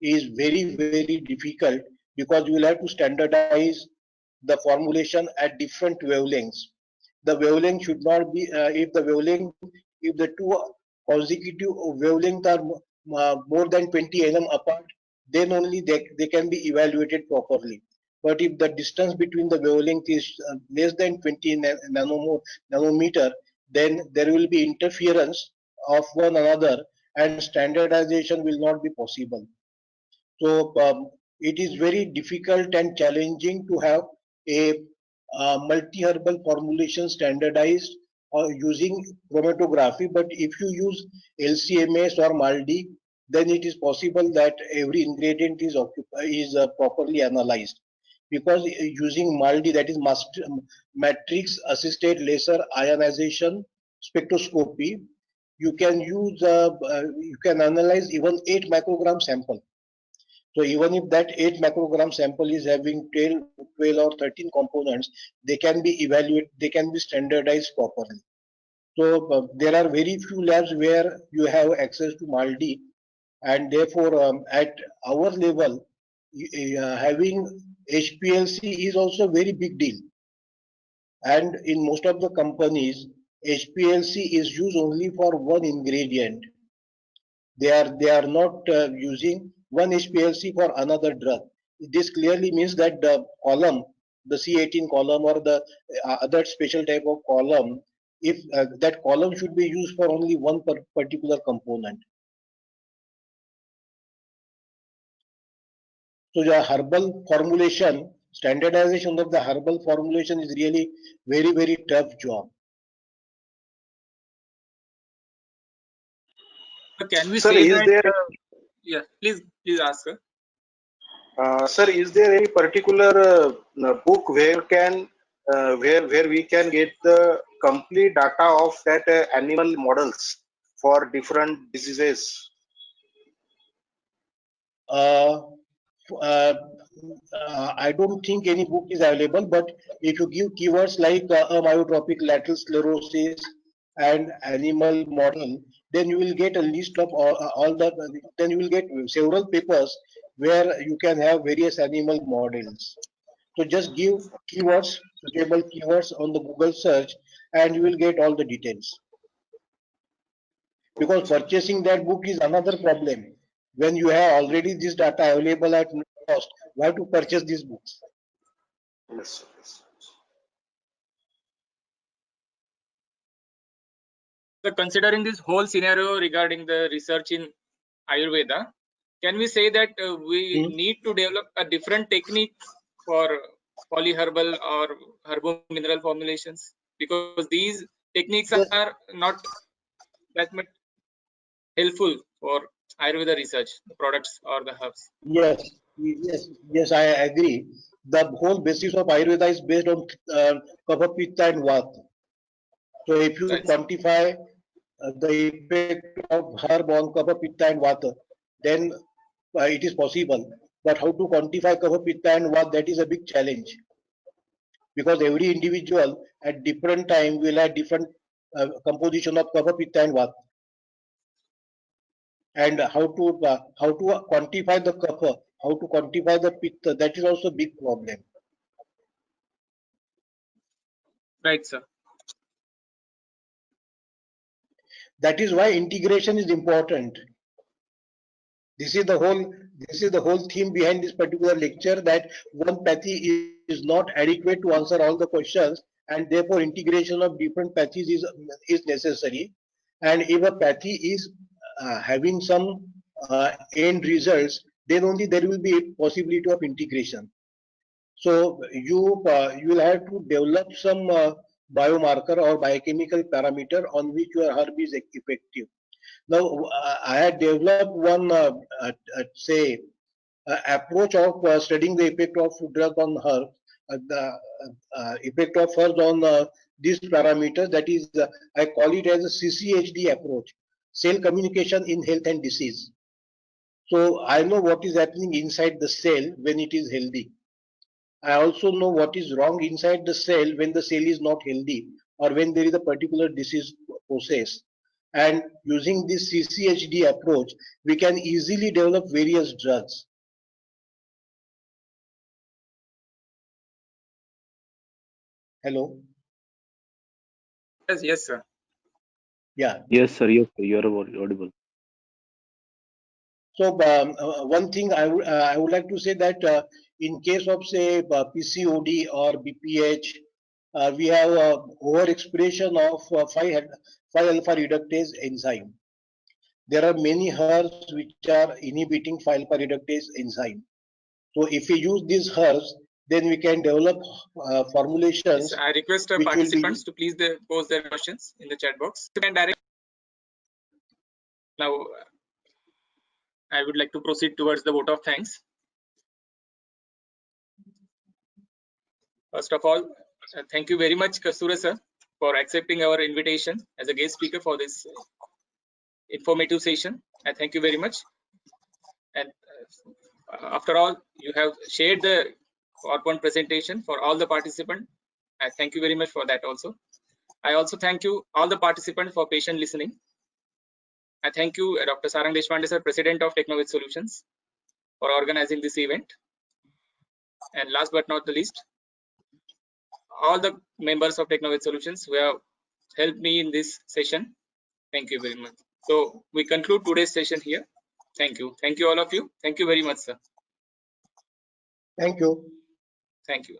is very difficult, because you will have to standardize the formulation at different wavelengths. The wavelength should not be, if the two consecutive wavelengths are more than 20 nm apart, then only they can be evaluated properly. But if the distance between the wavelength is less than 20 nanometer, then there will be interference of one another, and standardization will not be possible. So it is very difficult and challenging to have a multi-herbal formulation standardized using chromatography. But if you use LCMS or MALDI, then it is possible that every ingredient is properly analyzed. Because using MALDI, that is matrix assisted laser ionization spectroscopy, you can analyze even 8 microgram sample. So even if that 8 microgram sample is having 12 or 13 components, they can be standardized properly. So there are very few labs where you have access to MALDI, and therefore at our level, having HPLC is also a very big deal. And in most of the companies, HPLC is used only for one ingredient. They are not using one HPLC for another drug. This clearly means that the column, the C18 column or the other special type of column, if that column should be used for only one particular component. So the herbal formulation standardization of the herbal formulation is really very, very tough job. Can we Sir, say is that? there Yeah, please ask, sir. sir, is there any particular book where can where we can get the complete data of that animal models for different diseases? I don't think any book is available, but if you give keywords like amyotrophic lateral sclerosis and animal model, then you will get a list of all the, then you will get several papers where you can have various animal models. So just give keywords, suitable keywords on the Google search, and you will get all the details. Because purchasing that book is another problem. When you have already this data available at no cost, why to purchase these books? Yes, yes. So considering this whole scenario regarding the research in Ayurveda, can we say that we need to develop a different technique for polyherbal or herbo-mineral formulations? Because these techniques Yes. are not that much helpful for Ayurveda research, the products or the herbs. Yes, I agree. The whole basis of Ayurveda is based on Kapha, Pitta and Vata. So if you Right. quantify the effect of herb on Kapha, Pitta and Vata, then it is possible. But how to quantify Kapha, Pitta and Vata, that is a big challenge. Because every individual at different time will have different composition of Kapha, Pitta and Vata. And how to quantify the kapha, how to quantify the pitta, that is also a big problem. Right, sir. That is why integration is important. This is the whole theme behind this particular lecture, that one pathy is not adequate to answer all the questions, and therefore integration of different pathies is necessary. And if a pathy is having some end results, then only there will be a possibility of integration. So you will have to develop some biomarker or biochemical parameter on which your herb is effective. Now I had developed one say approach of studying the effect of drug on herb, the effect of herbs on these parameters. That is, I call it as a CCHD approach, cell communication in health and disease. So I know what is happening inside the cell when it is healthy. I also know what is wrong inside the cell when the cell is not healthy, or when there is a particular disease process. And using this CCHD approach, we can easily develop various drugs. Hello? Yes, sir. Yeah. Yes, sir. Yes, sir. You are audible. So one thing I would like to say that in case of say PCOD or BPH, we have overexpression of 5-alpha reductase enzyme. There are many herbs which are inhibiting 5-alpha reductase enzyme. So if we use these herbs, then we can develop formulations. Yes, I request which will participants be, to please post their questions in the chat box. You can direct. Now, I would like to proceed towards the vote of thanks. First of all, thank you very much, Kastura sir, for accepting our invitation as a guest speaker for this informative session. I thank you very much. And after all, you have shared the PowerPoint presentation for all the participants. I thank you very much for that also. I also thank you all the participants for patient listening. I thank you, Dr. Sarang Deshpande sir, President of Technoved Solutions, for organizing this event. And last but not the least, all the members of Technoved Solutions who have helped me in this session. Thank you very much. So we conclude today's session here. Thank you. Thank you all of you. Thank you very much, sir. thank you. Thank you.